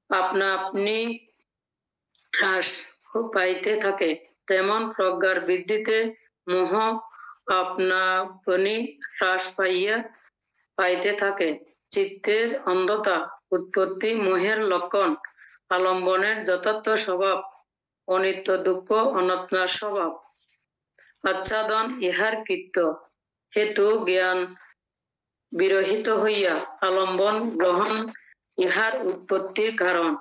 আপনা আপনি হ্রাস পাইতে থাকে, তেমন প্রজ্ঞার বৃদ্ধিতে মোহ আপনা আপনি হ্রাস পাইতে থাকে। চিত্তের অন্ধতা উৎপত্তি মোহের লক্ষণ। আলম্বনের যথার্থ স্বভাব অনিত্য দুঃখ অনাত্মার স্বভাব। আচ্ছাদন ইহার কৃত্য, হেতু জ্ঞান বিরহিত হইয়া আলম্বন গ্রহণ ইহার উৎপত্তির কারণ।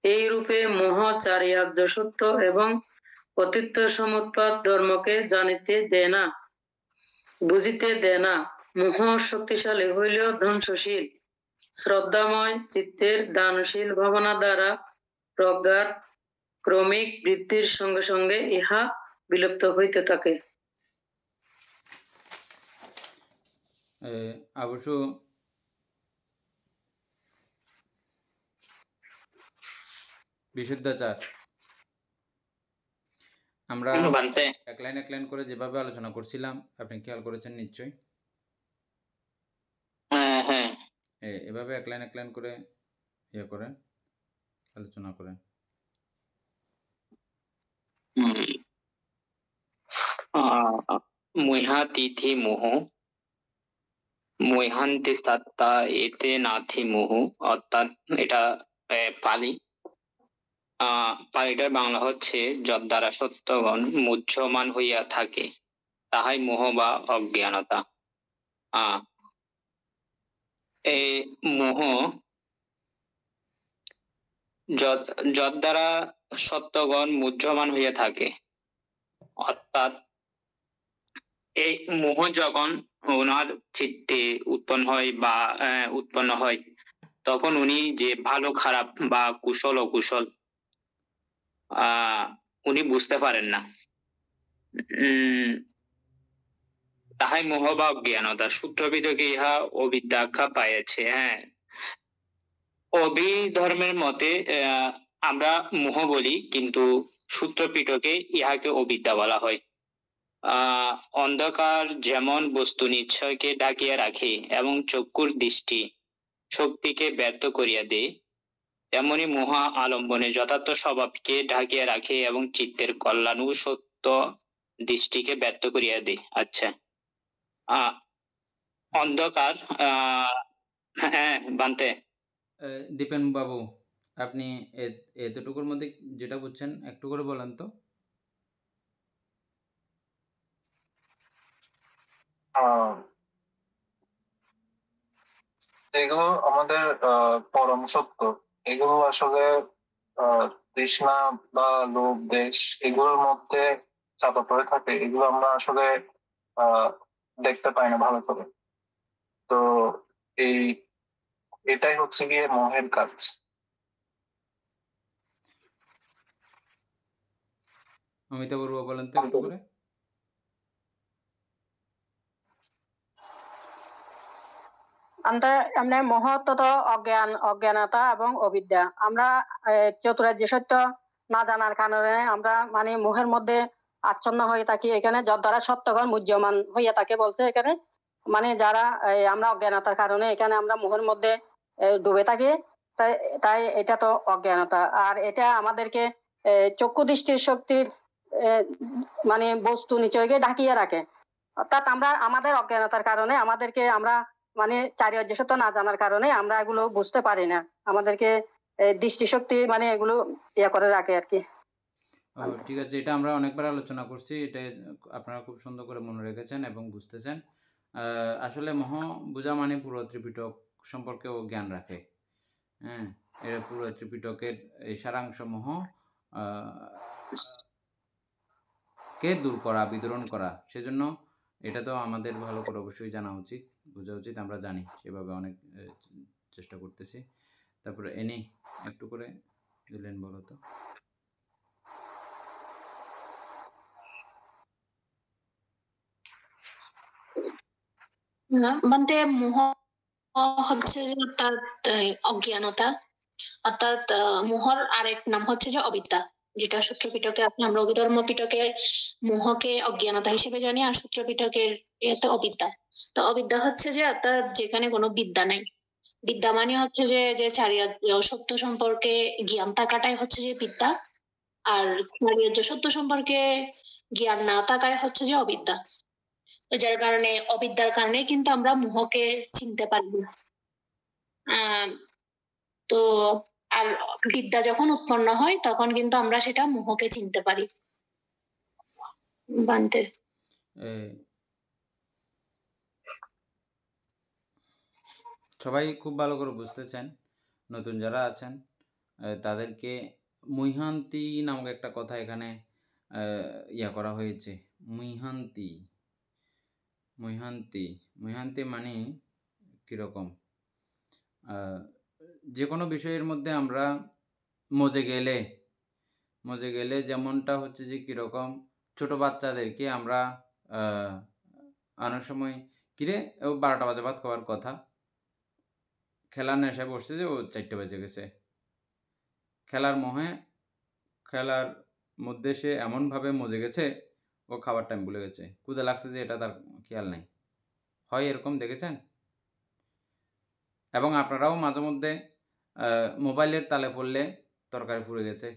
এই রূপে মোহ চারিয়ার্য সত্য এবং অতীত সমুৎপাদ ধর্মকে জানিতে দেয় না, বুঝিতে দেয় না। মোহ শক্তিশালী হইলেও ধ্বংসশীল। শ্রদ্ধাময় চিত্তের দানশীল ভাবনা দ্বারা প্রজ্ঞার ক্রমিক বৃদ্ধির সঙ্গে সঙ্গে ইহা বিলুপ্ত হইতে থাকে। অবশ্য বিশুদ্ধাচার আমরা এক লাইন করে যেভাবে আলোচনা করছিলাম, আপনি খেয়াল করেছেন নিশ্চয়ই। এভাবে এক লাইন করে করেন, আলোচনা করেন। মুহাতিথি মোহ, মুহান্তি সত্তা এতে নাথি মোহ, অর্থাৎ এটা পালি। পালিটার বাংলা হচ্ছে যদ্বারা সত্যগণ মুহ্যমান হইয়া থাকে, তাহাই মোহ বা অজ্ঞানতা। এই মোহ যদ দ্বারা সত্যগণ মুহ্যমান হইয়া থাকে। অর্থাৎ এই মোহ যখন ওনার চিত্তে উৎপন্ন হয় তখন উনি যে ভালো খারাপ বা কুশল অকুশল উনি বুঝতে পারেন না। তাহাই মোহ বা অজ্ঞানতা। সূত্রপিটকে ইহা অবিদ্যা আখ্যা পাইয়াছে। হ্যাঁ, অভিধর্মের মতে আমরা মোহ বলি, কিন্তু সূত্রপিটকে ইহাকে অবিদ্যা বলা হয়। অন্ধকার যেমন বস্তু নিশ্চয়কে ঢাকিয়া রাখে এবং চক্ষুর দৃষ্টি শক্তিকে ব্যর্থ করিয়া দেয়, তেমনি মোহা আলম্বনে যথার্থ স্বভাবকে ঢাকিয়া রাখে এবং চিত্তের কল্যাণ ও সত্য দৃষ্টিকে ব্যর্থ করিয়া দেয়। আচ্ছা, অন্ধকার হ্যাঁ বান্তে। দীপেন বাবু, আপনি এতটুকুর মধ্যে যেটা বুঝছেন একটু করে বলেন তো। এগুলো আমাদের পরম সত্য। এগুলো আসলে তৃষ্ণা বা লোভ দেশ এগুলোর মধ্যে চাপা পড়ে থাকে। এগুলো আমরা আসলে দেখতে পাই না ভালো করে। তো এটাই হচ্ছে গিয়ে মোহের কাজ। অমিতাভ বড়ুয়া বলেন তো একটু করে। আমরা মহত্ব অজ্ঞানতা এবং অবিদ্যা। আমরা চতুরার্য সত্য না জানার কারণে আমরা মানে মোহের মধ্যে আচ্ছন্ন হয়ে থাকি। এখানে যদ্বারা সত্যগণ মুহ্যমান হইয়া থাকে বলছে এখানে, মানে যারা আমরা অজ্ঞানতার কারণে এখানে আমরা মোহের মধ্যে ডুবে থাকি। তাই এটা তো অজ্ঞানতা। আর এটা আমাদেরকে চক্ষু দৃষ্টির শক্তির মানে বস্তু নিচয়কে ঢাকিয়ে রাখে। অর্থাৎ আমরা আমাদের অজ্ঞানতার কারণে আমাদেরকে আমরা মানে চারিত্র্য সত্য না জানার কারণে আমরা এগুলো বুঝতে পারি না। আমাদেরকে দৃষ্টিশক্তি মানে এগুলো ইয়ে করে রাখে আর কি। ঠিক আছে, এটা আমরা অনেকবার আলোচনা করছি। এটা আপনারা খুব সুন্দর করে মনে রেখেছেন এবং বুঝতেছেন। আসলে মোহ বোঝা মানে পুরো ত্রিপিটক সম্পর্কেও জ্ঞান রাখে। হ্যাঁ, এটা পুরো ত্রিপিটকের এই সারাংশ মোহ কে দূর করা, বিদরণ করা। সেজন্য এটা তো আমাদের ভালো করে অবশ্যই জানা উচিত, বোঝা উচিত। আমরা জানি, সেভাবে অনেক চেষ্টা করতেছি। তারপরে এনি একটু করে দিলেন বলো তো। বলতে মোহ হচ্ছে যে অর্থাৎ অজ্ঞানতা, অর্থাৎ মোহর আরেক নাম হচ্ছে যে অবিদ্যা, যেটা সূত্র পিটকে আমরা অভিধর্ম পিটকে মোহকে অজ্ঞানতা হিসেবে জানি, আর সূত্র পিটকের ইয়েতে অবিদ্যা। তো অবিদ্যা হচ্ছে যে অর্থাৎ যেখানে কোনো বিদ্যা নাই। বিদ্যা মানে হচ্ছে যে যে চারিত্র্য সত্য সম্পর্কে জ্ঞান থাকাটাই হচ্ছে যে বিদ্যা, আর চারিত্র্য সত্য সম্পর্কে জ্ঞান না থাকাই হচ্ছে যে অবিদ্যা। তো যার কারণে অবিদ্যার কারণে কিন্তু আমরা মোহকে চিনতে পারি না। তো আর বিদ্যা যখন উৎপন্ন হয় তখন কিন্তু আমরা সেটা মোহকে চিনতে পারি। বানতে সবাই খুব ভালো করে বুঝতেছেন। নতুন যারা আছেন তাদেরকে মুইহান্তি নামক একটা কথা এখানে ইয়া করা হয়েছে। মুইহান্তি মুইহান্তি মুইহান্তি মানে কিরকম? যে কোনো বিষয়ের মধ্যে আমরা মজে গেলে যেমনটা হচ্ছে যে কিরকম, ছোট বাচ্চাদেরকে আমরা অনেক সময় কিরে ও 12টা বাজে ভাত খাওয়ার কথা, খেলার নেশায় বসছে যে ও 4টে বেজে গেছে। খেলার মোহে খেলার মধ্যে সে এমনভাবে মজে গেছে ও খাবার টাইম ভুলে গেছে, ক্ষুধা লাগছে যে এটা তার খেয়াল নাই। হয় এরকম দেখেছেন? এবং আপনারাও মাঝে মধ্যে মোবাইলের তালে পড়লে তরকারি ফুরে গেছে,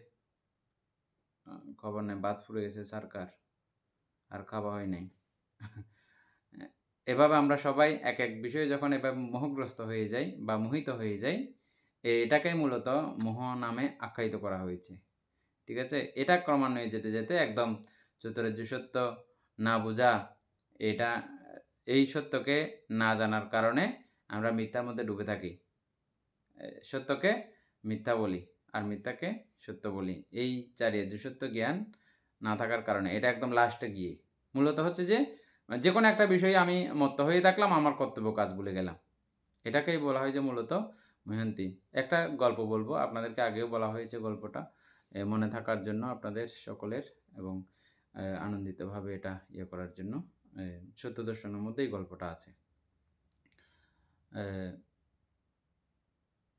খবর নেই, ভাত ফুরে গেছে, সরকার আর খাওয়া হয় নাই। এভাবে আমরা সবাই এক এক বিষয়ে যখন এভাবে মোহগ্রস্ত হয়ে যাই বা মোহিত হয়ে যাই, এটাকেই মূলত মোহ নামে আখ্যায়িত করা হয়েছে। ঠিক আছে, এটা ক্রমান্বয়ে যেতে যেতে একদম চতুরার্য সত্য না বোঝা, এটা এই সত্যকে না জানার কারণে আমরা মিথ্যার মধ্যে ডুবে থাকি, সত্যকে মিথ্যা বলি আর মিথ্যাকে সত্য বলি। এই চারিয়ে দুসত্য জ্ঞান না থাকার কারণে এটা একদম লাস্টে গিয়ে মূলত হচ্ছে যে কোনো একটা বিষয়ে আমি মত্ত হয়ে থাকলাম, আমার কর্তব্য কাজ ভুলে গেলাম। এটাকেই বলা হয় যে মূলত মহান্তি। একটা গল্প বলবো আপনাদেরকে, আগেও বলা হয়েছে গল্পটা, মনে থাকার জন্য আপনাদের সকলের, এবং আনন্দিতভাবে এটা ইয়ে করার জন্য। সত্য দর্শনের মধ্যেই গল্পটা আছে।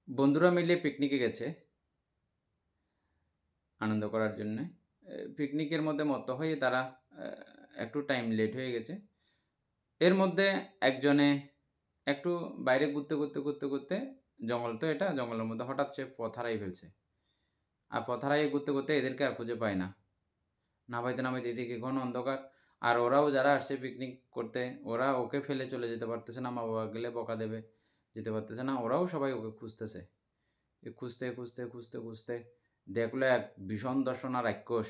বন্ধুরা মিলে পিকনিকে গেছে আনন্দ করার জন্য। পিকনিকের মধ্যে মত্ত হয়ে তারা একটু টাইম লেট হয়ে গেছে। এর মধ্যে একজনে একটু বাইরে ঘুরতে ঘুরতে ঘুরতে ঘুরতে, জঙ্গল তো এটা, জঙ্গলের মধ্যে হঠাৎ সে পথ হারাই ফেলছে। আর পথ হারাই ঘুরতে ঘুরতে এদেরকে আর খুঁজে পায় না। না পাইতে না পাইতে এদিকে ঘন অন্ধকার। আর ওরাও যারা আসছে পিকনিক করতে, ওরা ওকে ফেলে চলে যেতে পারতেছে না, মা বাবা গেলে বকা দেবে, যেতে পারতেছে না। ওরাও সবাই ওকে খুঁজতেছে। খুঁজতে খুঁজতে খুঁজতে খুঁজতে দেখলো এক ভীষণ দর্শনা রাক্ষস।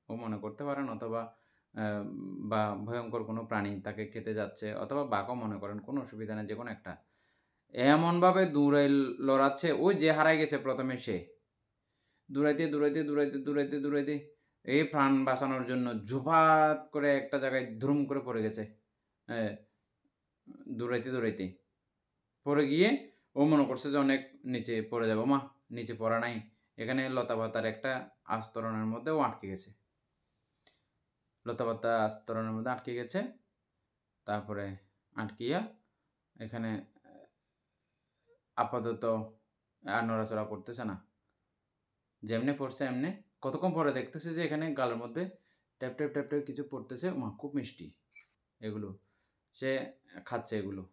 ও মনে করতে পারেন, অথবা বা ভয়ঙ্কর কোনো প্রাণী তাকে খেতে যাচ্ছে, অথবা বাঘও মনে করেন, কোনো অসুবিধা নেই, যে কোনো একটা। এমনভাবে দূরে লড়াচ্ছে, ওই যে হারাই গেছে প্রথমে সে দৌড়াইতে দৌড়াইতে দৌড়াইতে দৌড়াইতে দৌড়াইতে এই প্রাণ বাঁচানোর জন্য ঝোপাত করে একটা জায়গায় ধুম করে পড়ে গেছে। দৌড়াইতে দৌড়াইতে পড়ে গিয়ে ও মনে করছে যে অনেক নিচে পড়ে যাবো। মা, নিচে পড়া নাই, এখানে লতা পাতার একটা আস্তরণের মধ্যে ও আটকে গেছে। লতা পাতা আস্তরণের মধ্যে আটকে গেছে। তারপরে আটকিয়া এখানে আপাতত আর নড়াচড়া করতেছে না, যেমনে পড়ছে এমনি। কতক্ষণ পরে দেখতেছে যে এখানে গালের মধ্যে ট্যাপ ট্যাপ ট্যাপ ট্যাপ কিছু পড়তেছে। মা, খুব মিষ্টি এগুলো। সে খাচ্ছে, এগুলো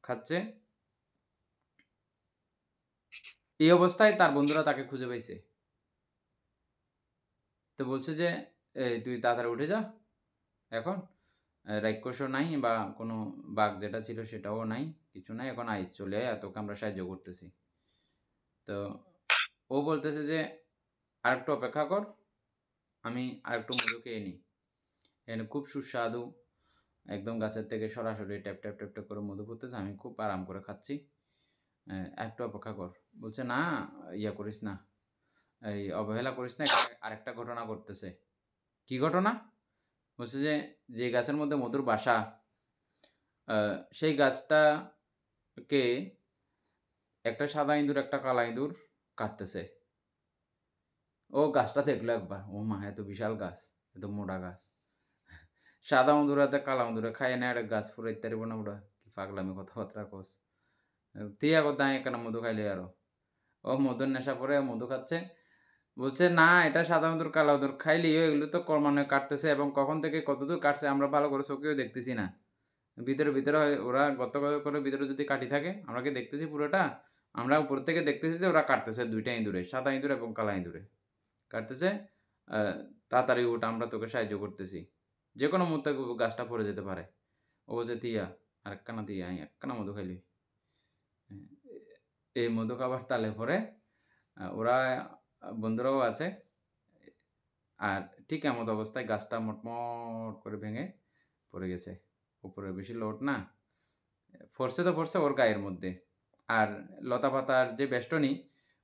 খাচ্ছে। এই অবস্থায় তার বন্ধুরা তাকে খুঁজে পাইছে। তো বলছে যে তুই তাড়াতাড়ি উঠে যা, এখন রাক্ষসও নাই বা কোনো বাঘ যেটা ছিল সেটাও নাই, কিছু নাই, এখন আয়, চলে আয়, তোকে আমরা সাহায্য করতেছি। তো ও বলতেছে যে আরেকটু অপেক্ষা কর, আমি আরেকটু মধু খেয়ে নিই। এখানে খুব সুস্বাদু, একদম গাছের থেকে সরাসরি ট্যাপ ট্যাপ ট্যাপ ট্যাপ করে মধু পড়তেছে, আমি খুব আরাম করে খাচ্ছি, একটু অপেক্ষা কর। বলছে না, ইয়া করিস না, এই অবহেলা করিস না, আরেকটা ঘটনা ঘটতেছে। কি ঘটনা? বলছে যে যে গাছের মধ্যে মধুর বাসা, সেই গাছটাকে একটা সাদা ইঁদুর একটা কালা ইঁদুর কাটতেছে। ও গাছটা দেখলো একবার, ও মা, এত বিশাল গাছ, এত মোটা গাছ, সাদা ইঁদুর আর কালা ইঁদুরে খায় না, একটা গাছ ফুরাইতে পারবো না ওরা? কি পাগলামি কথাবার্তা কস, তিয়া কথা এখানে মধু খাইলে আরো। ও মধুর নেশা পরে মধু খাচ্ছে। বলছে না, এটা সাদা ইঁদুর কালা ইঁদুর খাইলেও এগুলো তো ক্রমান্বয়ে কাটতেছে, এবং কখন থেকে কতদূর কাটছে আমরা ভালো করে চোখেও দেখতেছি না। ভিতরে ভিতরে ওরা গত করে ভিতরে যদি কাটি থাকে, আমরা কি দেখতেছি পুরোটা? আমরা উপর থেকে দেখতেছি যে ওরা কাটতেছে দুইটা ইঁদুরে, সাদা ইঁদুর এবং কালা ইঁদুরে কাটতেছে। তাড়াতাড়ি উঠ, আমরা তোকে সাহায্য করতেছি, যে কোনো মুহূর্তে গাছটা পড়ে যেতে পারে। ও যে তিয়া আরেকখানা তিয়া, একখানা মধু খাইলি। এই মধু খাবার তালে পরে ওরা বন্ধুরাও আছে। আর ঠিক এমন অবস্থায় গাছটা মোটমট করে ভেঙে পড়ে গেছে। উপরে বেশি লোড না, ফোর্সে তো ফোর্সে ওর গায়ের মধ্যে। আর লতা পাতার যে বেষ্টনী,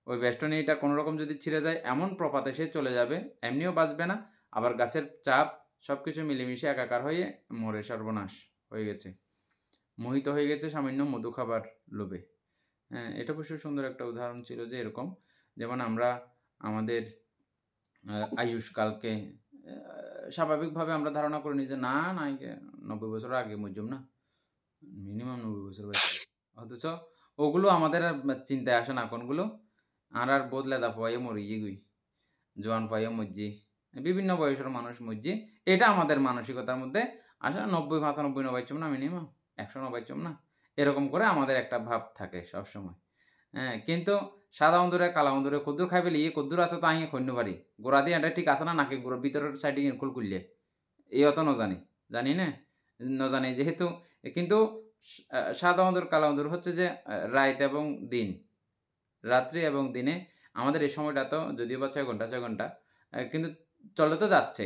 ওই বেষ্টনীটা কোনো রকম যদি ছিঁড়ে যায়, এমন প্রপাতে সে চলে যাবে, এমনিও বাঁচবে না, আবার গাছের চাপ সবকিছু মিলেমিশে একাকার হয়ে মরে সর্বনাশ হয়ে গেছে, মোহিত হয়ে গেছে সামান্য মধু খাবার লোভে। হ্যাঁ, এটা অবশ্য সুন্দর একটা উদাহরণ ছিল, যে এরকম যেমন আমরা আমাদের আয়ুষ্কালকে স্বাভাবিকভাবে আমরা ধারণা করে নিই যে না না 90 বছর আগে মরজম না, মিনিমাম 90 বছর বয়স। অথচ ওগুলো আমাদের চিন্তায় আসে না, কোনগুলো আর বদলে দা পাইয়ে মরি গুই, জোয়ান পাইয়ে মজ্জি, বিভিন্ন বয়সের মানুষ মজ্জি। এটা আমাদের মানসিকতার মধ্যে আসে। 90 95 নবাইচম না, মিনিমাম 100 নবাইচম না, এরকম করে আমাদের একটা ভাব থাকে সবসময়। হ্যাঁ, কিন্তু সাদা অন্দুরে কালা অন্দুরে কদ্দুর খাই ফেলি, কদ্দুর আছে তো আইয়ে খন্য পারি, গোড়া দিয়ে এটা ঠিক আছে না, নাকি গোড়ার ভিতরের সাইডে খুল খুললে এই অত জানি না নজানি যেহেতু। কিন্তু সাদা অন্দুর কালা অন্দুর হচ্ছে যে রাত এবং দিন, রাত্রি এবং দিনে আমাদের এই সময়টা তো যদিও বা 6 ঘন্টা 6 ঘন্টা, কিন্তু চলে তো যাচ্ছে।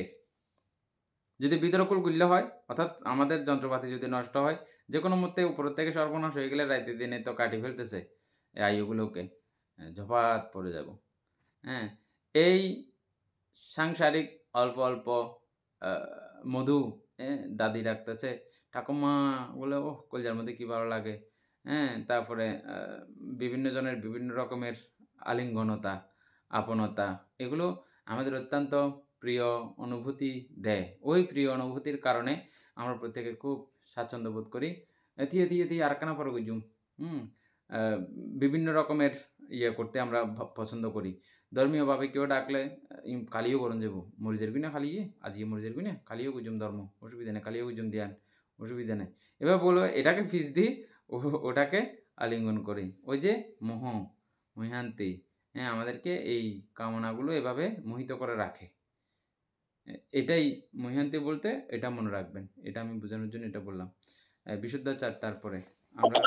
যদি বিতরকুল গুল্য হয়, অর্থাৎ আমাদের যন্ত্রপাতি যদি নষ্ট হয়, যে কোনো মুহূর্তে উপর থেকে সর্বনাশ হয়ে গেলে রাতে দিনে তো কাটি ফেলতেছে আয়ুগুলোকে। ঝপাত পড়ে যাব। হ্যাঁ, এই সাংসারিক অল্প অল্প মধু, দাদি ডাকতেছে ঠাকুমা বলে, ওহ কলজার মধ্যে কি ভালো লাগে। হ্যাঁ, তারপরে বিভিন্ন জনের বিভিন্ন রকমের আলিঙ্গনতা, আপনতা, এগুলো আমাদের অত্যন্ত প্রিয় অনুভূতি দেয়। ওই প্রিয় অনুভূতির কারণে আমরা প্রত্যেকে খুব স্বাচ্ছন্দ্য বোধ করি। এটি আর কেন পরে গুজুম বিভিন্ন রকমের ইয়ে করতে আমরা পছন্দ করি। ধর্মীয়ভাবে কেউ ডাকলে কালিও করুন যাবো, মরিজের গুণে খালিয়ে আজকে মরিজের গুণে খালিও গুজুম ধর্ম, অসুবিধা নেই, খালিও গুজুম দিয়ান, অসুবিধা নেই। এবার বলবো এটাকে ফিস দিই, ওটাকে আলিঙ্গন করি। ওই যে মহান্তি, হ্যাঁ, আমাদেরকে এই কামনাগুলো এভাবে মোহিত করে রাখে। এটাই মহান্তি বলতে, এটা মনে রাখবেন। এটা আমি বোঝানোর জন্য এটা বললাম। বিশুদ্ধাচার, তারপরে আমরা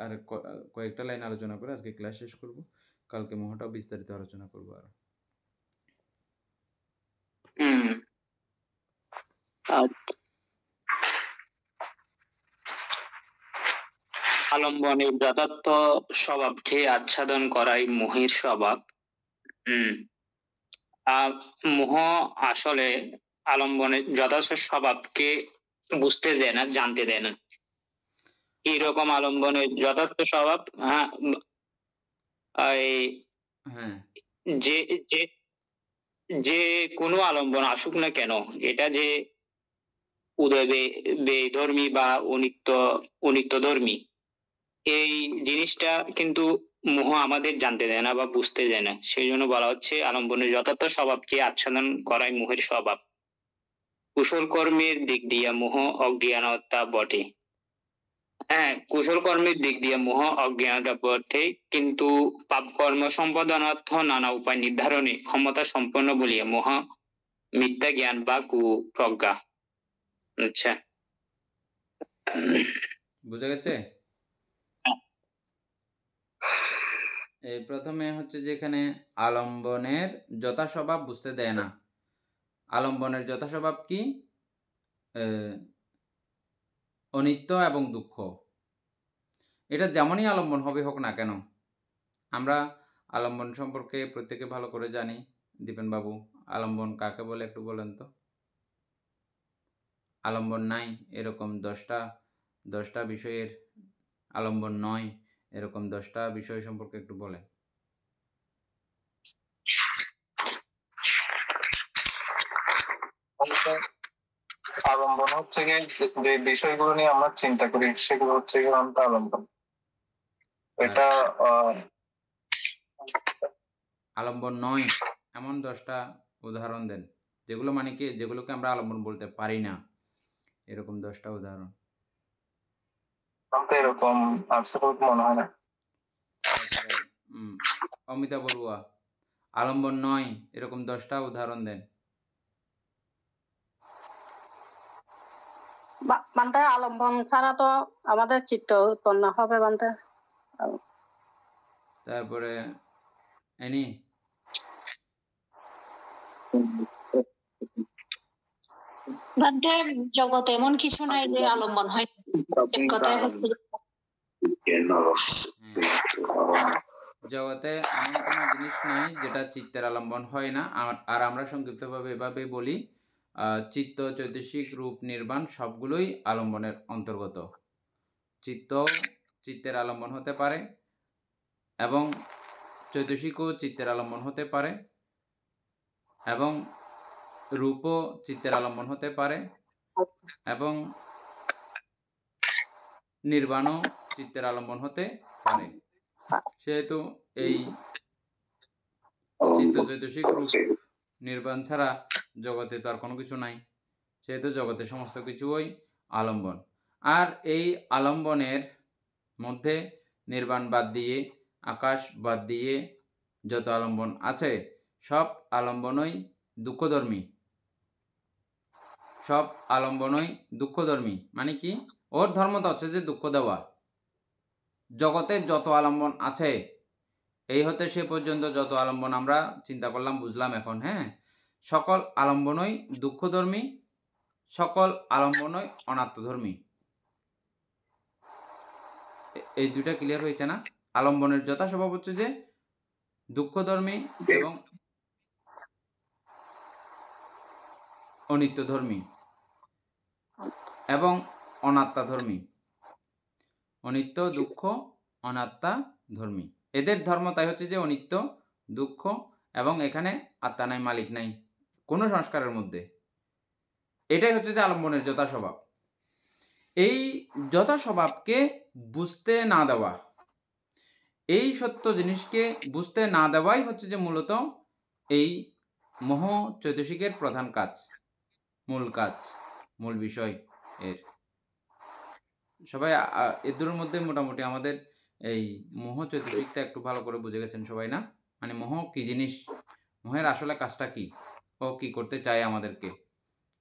আর কয়েকটা লাইন আলোচনা করে আজকে ক্লাস শেষ করব। কালকে মহাটাও বিস্তারিত আলোচনা করবো আর। আলম্বনের যথার্থ স্বভাবকে আচ্ছাদন করাই মোহের স্বভাব। মোহ আসলে আলম্বনের যথার্থ স্বভাবকে বুঝতে দেয় না, জানতে দেয় না। এরকম আলম্বনের যথার্থ স্বভাব, যে যে যে কোনো আলম্বন আসুক না কেন, এটা যে উদয় বেধর্মী বা অনিত্য ধর্মী, এই জিনিসটা কিন্তু মোহ আমাদের জানতে দেয় না বা বুঝতে দেয় না। সেই জন্য বলা হচ্ছে আলম্বনের যথার্থ স্বভাবকে আচ্ছাদন করাই মোহের স্বভাব। কুশল কর্মের দিক দিয়া মোহ অজ্ঞানতা বটে। হ্যাঁ, কুশল কর্মের দিক দিয়ে মোহ অজ্ঞানতা বটে, কিন্তু পাপ কর্ম সম্পাদনার্থ নানা উপায় নির্ধারণে ক্ষমতা সম্পন্ন বলিয়া মোহ মিথ্যা জ্ঞান বা কুপ্রজ্ঞা। আচ্ছা, বুঝা গেছে? এই প্রথমে হচ্ছে যেখানে আলম্বনের যথা স্বভাব বুঝতে দেয় না। আলম্বনের যথা স্বভাব কি? অনিত্য এবং দুঃখ। এটা যেমনই আলম্বন হবে হোক না কেন, আমরা আলম্বন সম্পর্কে প্রত্যেকে ভালো করে জানি। দীপেন বাবু, আলম্বন কাকে বলে একটু বলেন তো? আলম্বন নাই এরকম 10টা বিষয়ের, আলম্বন নয় এরকম 10টা বিষয় সম্পর্কে একটু বলেন। আলম্বন হচ্ছে যে বিষয়গুলো নিয়ে আমরা চিন্তা করি, সেগুলো হচ্ছে আলম্বন। এটা আলম্বন নয় এমন 10টা উদাহরণ দেন, যেগুলো মানে কি, যেগুলোকে আমরা আলম্বন বলতে পারি না, এরকম 10টা উদাহরণ। এরকম আছে মনে হয় না। অমিতা বড়ুয়া, আলম্বন নয় এরকম 10টা উদাহরণ দেন। বান্তে আলম্বন ছাড়া তো আমাদের চিত্ত উৎপন্ন হবে বান্তে। তারপরে এনি জগতে এমন কিছু নাই যে আলম্বন হয়। জগতে এমন কোনো জিনিস নাই যেটা চিত্তের আলম্বন হয় না। আর আমরা সংক্ষিপ্তভাবে এভাবে বলি, চিত্ত, চৈতসিক, রূপ, নির্বাণ সবগুলোই আলম্বনের অন্তর্গত। চিত্তের আলম্বন হতে পারে, এবং চৈতসিকও চিত্তের আলম্বন হতে পারে, এবং রূপও চিত্তের আলম্বন হতে পারে, এবং নির্বাণও চিত্তের আলম্বন হতে পারে। সেহেতু এই চিত্ত, চৈতসিক, রূপ, নির্বাণ ছাড়া জগতে তো আর কোনো কিছু নাই। সেহেতু জগতে সমস্ত কিছুই আলম্বন। আর এই আলম্বনের মধ্যে নির্বাণ বাদ দিয়ে, আকাশ বাদ দিয়ে যত আলম্বন আছে, সব আলম্বনই দুঃখধর্মী। সব আলম্বনই দুঃখধর্মী। মানে কি? ওর ধর্মটা হচ্ছে যে দুঃখ দেওয়া। জগতে যত আলম্বন আছে, এই হতে সে পর্যন্ত যত আলম্বন আমরা চিন্তা করলাম, বুঝলাম এখন, হ্যাঁ, সকল আলম্বনই দুঃখধর্মী, সকল আলম্বনই অনাত্মধর্মী। এই দুইটা ক্লিয়ার হয়েছে না? আলম্বনের যথা স্বভাব হচ্ছে যে দুঃখধর্মী এবং অনিত্যধর্মী এবং অনাত্মাধর্মী। অনিত্য, দুঃখ, অনাত্মা, ধর্মী। এদের ধর্ম তাই হচ্ছে যে অনিত্য, দুঃখ এবং এখানে আত্মা নাই, মালিক নাই কোনো সংস্কারের মধ্যে। এটাই হচ্ছে যে আলম্বনের যথা স্বভাব। এই যথা স্বভাবকে বুঝতে না দেওয়া, এই সত্য জিনিসকে বুঝতে না দেওয়াই হচ্ছে যে মূলত এই মোহ চৈতসিকের প্রধান কাজ, মূল কাজ, মূল বিষয় এর। সবাই এদের মধ্যে মোটামুটি আমাদের এই মোহ চৈতসিকটা একটু ভালো করে বুঝে গেছেন সবাই, না? মানে মোহ কি জিনিস, মোহের আসলে কাজটা কি, ও কি করতে চায় আমাদেরকে,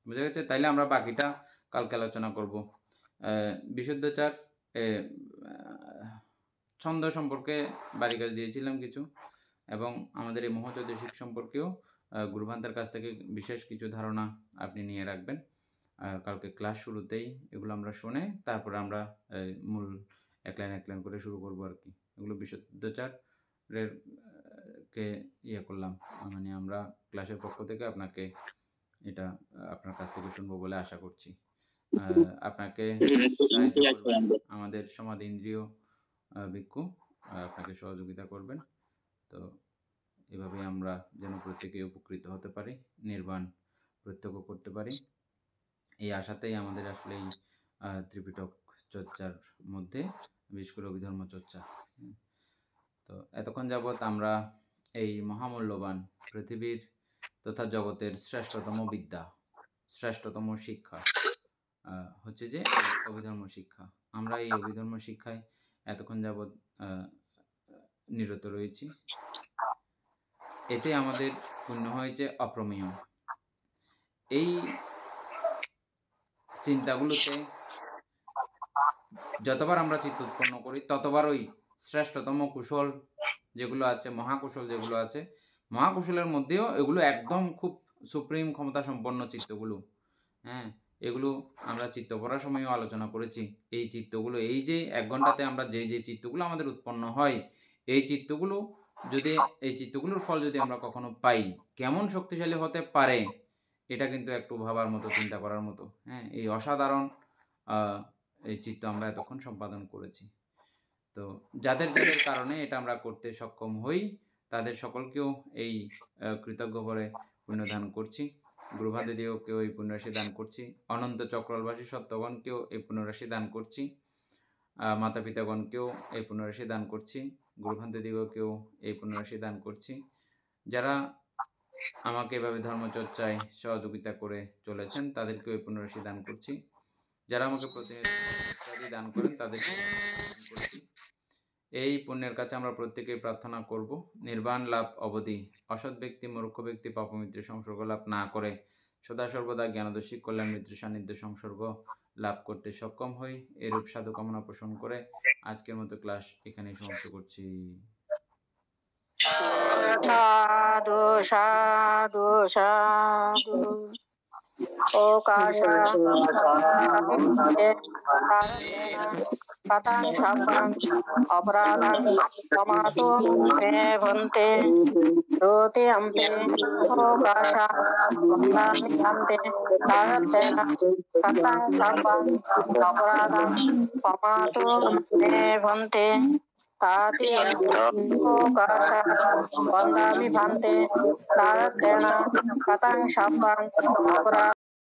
বুঝে গেছে? তাইলে আমরা বাকিটা কালকে আলোচনা করব। বিশুদ্ধাচার ছন্দ সম্পর্কে বাড়ি কাজ দিয়েছিলাম কিছু, এবং আমাদের এই মোহ চৈতসিক সম্পর্কেও গুরুভান্তের কাছ থেকে বিশেষ কিছু ধারণা আপনি নিয়ে রাখবেন। কালকে ক্লাস শুরুতেই এগুলো আমরা শুনে তারপরে আমরা মূল এক লাইন করে শুরু করবো আর কি। এগুলো বিশুদ্ধাচারের কে ইয়ে করলাম, মানে আমরা ক্লাসের পক্ষ থেকে আপনাকে এটা আপনার কাছ থেকে শুনবো বলে আশা করছি। আপনাকে আমাদের সমাধি ইন্দ্রিয় ভিক্ষু আপনাকে সহযোগিতা করবেন। তো এভাবে আমরা যেন প্রত্যেকে উপকৃত হতে পারি, নির্বাণ প্রত্যক্ষ করতে পারি, এই আশাতেই আমাদের আসলে এই ত্রিপিটক চর্চার মধ্যে বিশেষ করে অভিধর্ম চর্চা। তো এতক্ষণ যাবৎ আমরা এই মহামূল্যবান পৃথিবীর তথা জগতের শ্রেষ্ঠতম বিদ্যা, শ্রেষ্ঠতম শিক্ষা হচ্ছে যে অভিধর্ম শিক্ষা। আমরা এই অভিধর্ম শিক্ষায় এতক্ষণ যাবৎ নিরত রয়েছি। এতে আমাদের পুণ্য হয়েছে অপ্রমেয়। এই চিন্তাগুলোতে যতবার আমরা চিত্ত উৎপন্ন করি ততবার ওই শ্রেষ্ঠতম কুশল যেগুলো আছে, মহাকুশল যেগুলো আছে, মহাকুশলের মধ্যেও এগুলো একদম খুব সুপ্রিম ক্ষমতা সম্পন্ন চিত্তগুলো, হ্যাঁ, এগুলো আমরা চিত্ত পড়ার সময়ও আলোচনা করেছি। এই চিত্তগুলো, এই যে 1 ঘন্টাতে আমরা যে চিত্তগুলো আমাদের উৎপন্ন হয়, এই চিত্তগুলোর ফল যদি আমরা কখনো পাই, কেমন শক্তিশালী হতে পারে এটা কিন্তু একটু ভাবার মতো, চিন্তা করার মতো। হ্যাঁ, এই অসাধারণ এই চিত্ত আমরা এতক্ষণ সম্পাদন করেছি। তো যাদের যাদের কারণে এটা আমরা করতে সক্ষম হই তাদের সকলকেও এই কৃতজ্ঞ ভরে পুণ্যদান করছি। গুরুভান্তেদিওকেও এই পুণ্যরাশি দান করছি। অনন্ত চক্রবাসী সত্যগণকেও এই পুণ্যরাশি দান করছি। মাতা পিতাগণকেও এই পুণ্যরাশি দান করছি। গুরুভান্তেদিওকেও এই পুণ্যরাশি দান করছি। যারা আমাকে এভাবে ধর্মচর্চায় সহযোগিতা করে চলেছেন তাদেরকেও এই পুণ্যরাশি দান করছি। যারা আমাকে প্রতিনিধি দান করেন তাদেরকে দান করছি। এই পুণ্যের কাছে আমরা প্রত্যেকেই প্রার্থনা করব নির্বাণ লাভ অবধি অসৎ ব্যক্তি, মূর্খ ব্যক্তি পাপমিত্র সংসর্গ লাভ না করে সদা সর্বদা জ্ঞানদর্শী কল্যাণ মিত্র সান্নিধ্য সংসর্গ লাভ করতে সক্ষম হই, এরূপ সাধু কামনা পোষণ করে আজকের মতো ক্লাস এখানেই সমাপ্ত করছি। সাধু সাধু সাধু অপরাধং ক্ষমাতু মে ভন্তে দোতে আম্পে ওকাশা বন্দামি ভান্তে তারতেন কতং সর্বং অপরাধং ক্ষমাতু মে ভন্তে তাতি ওকাশা বন্দামি ভান্তে তারতেন কতং সর্বং অপরাধং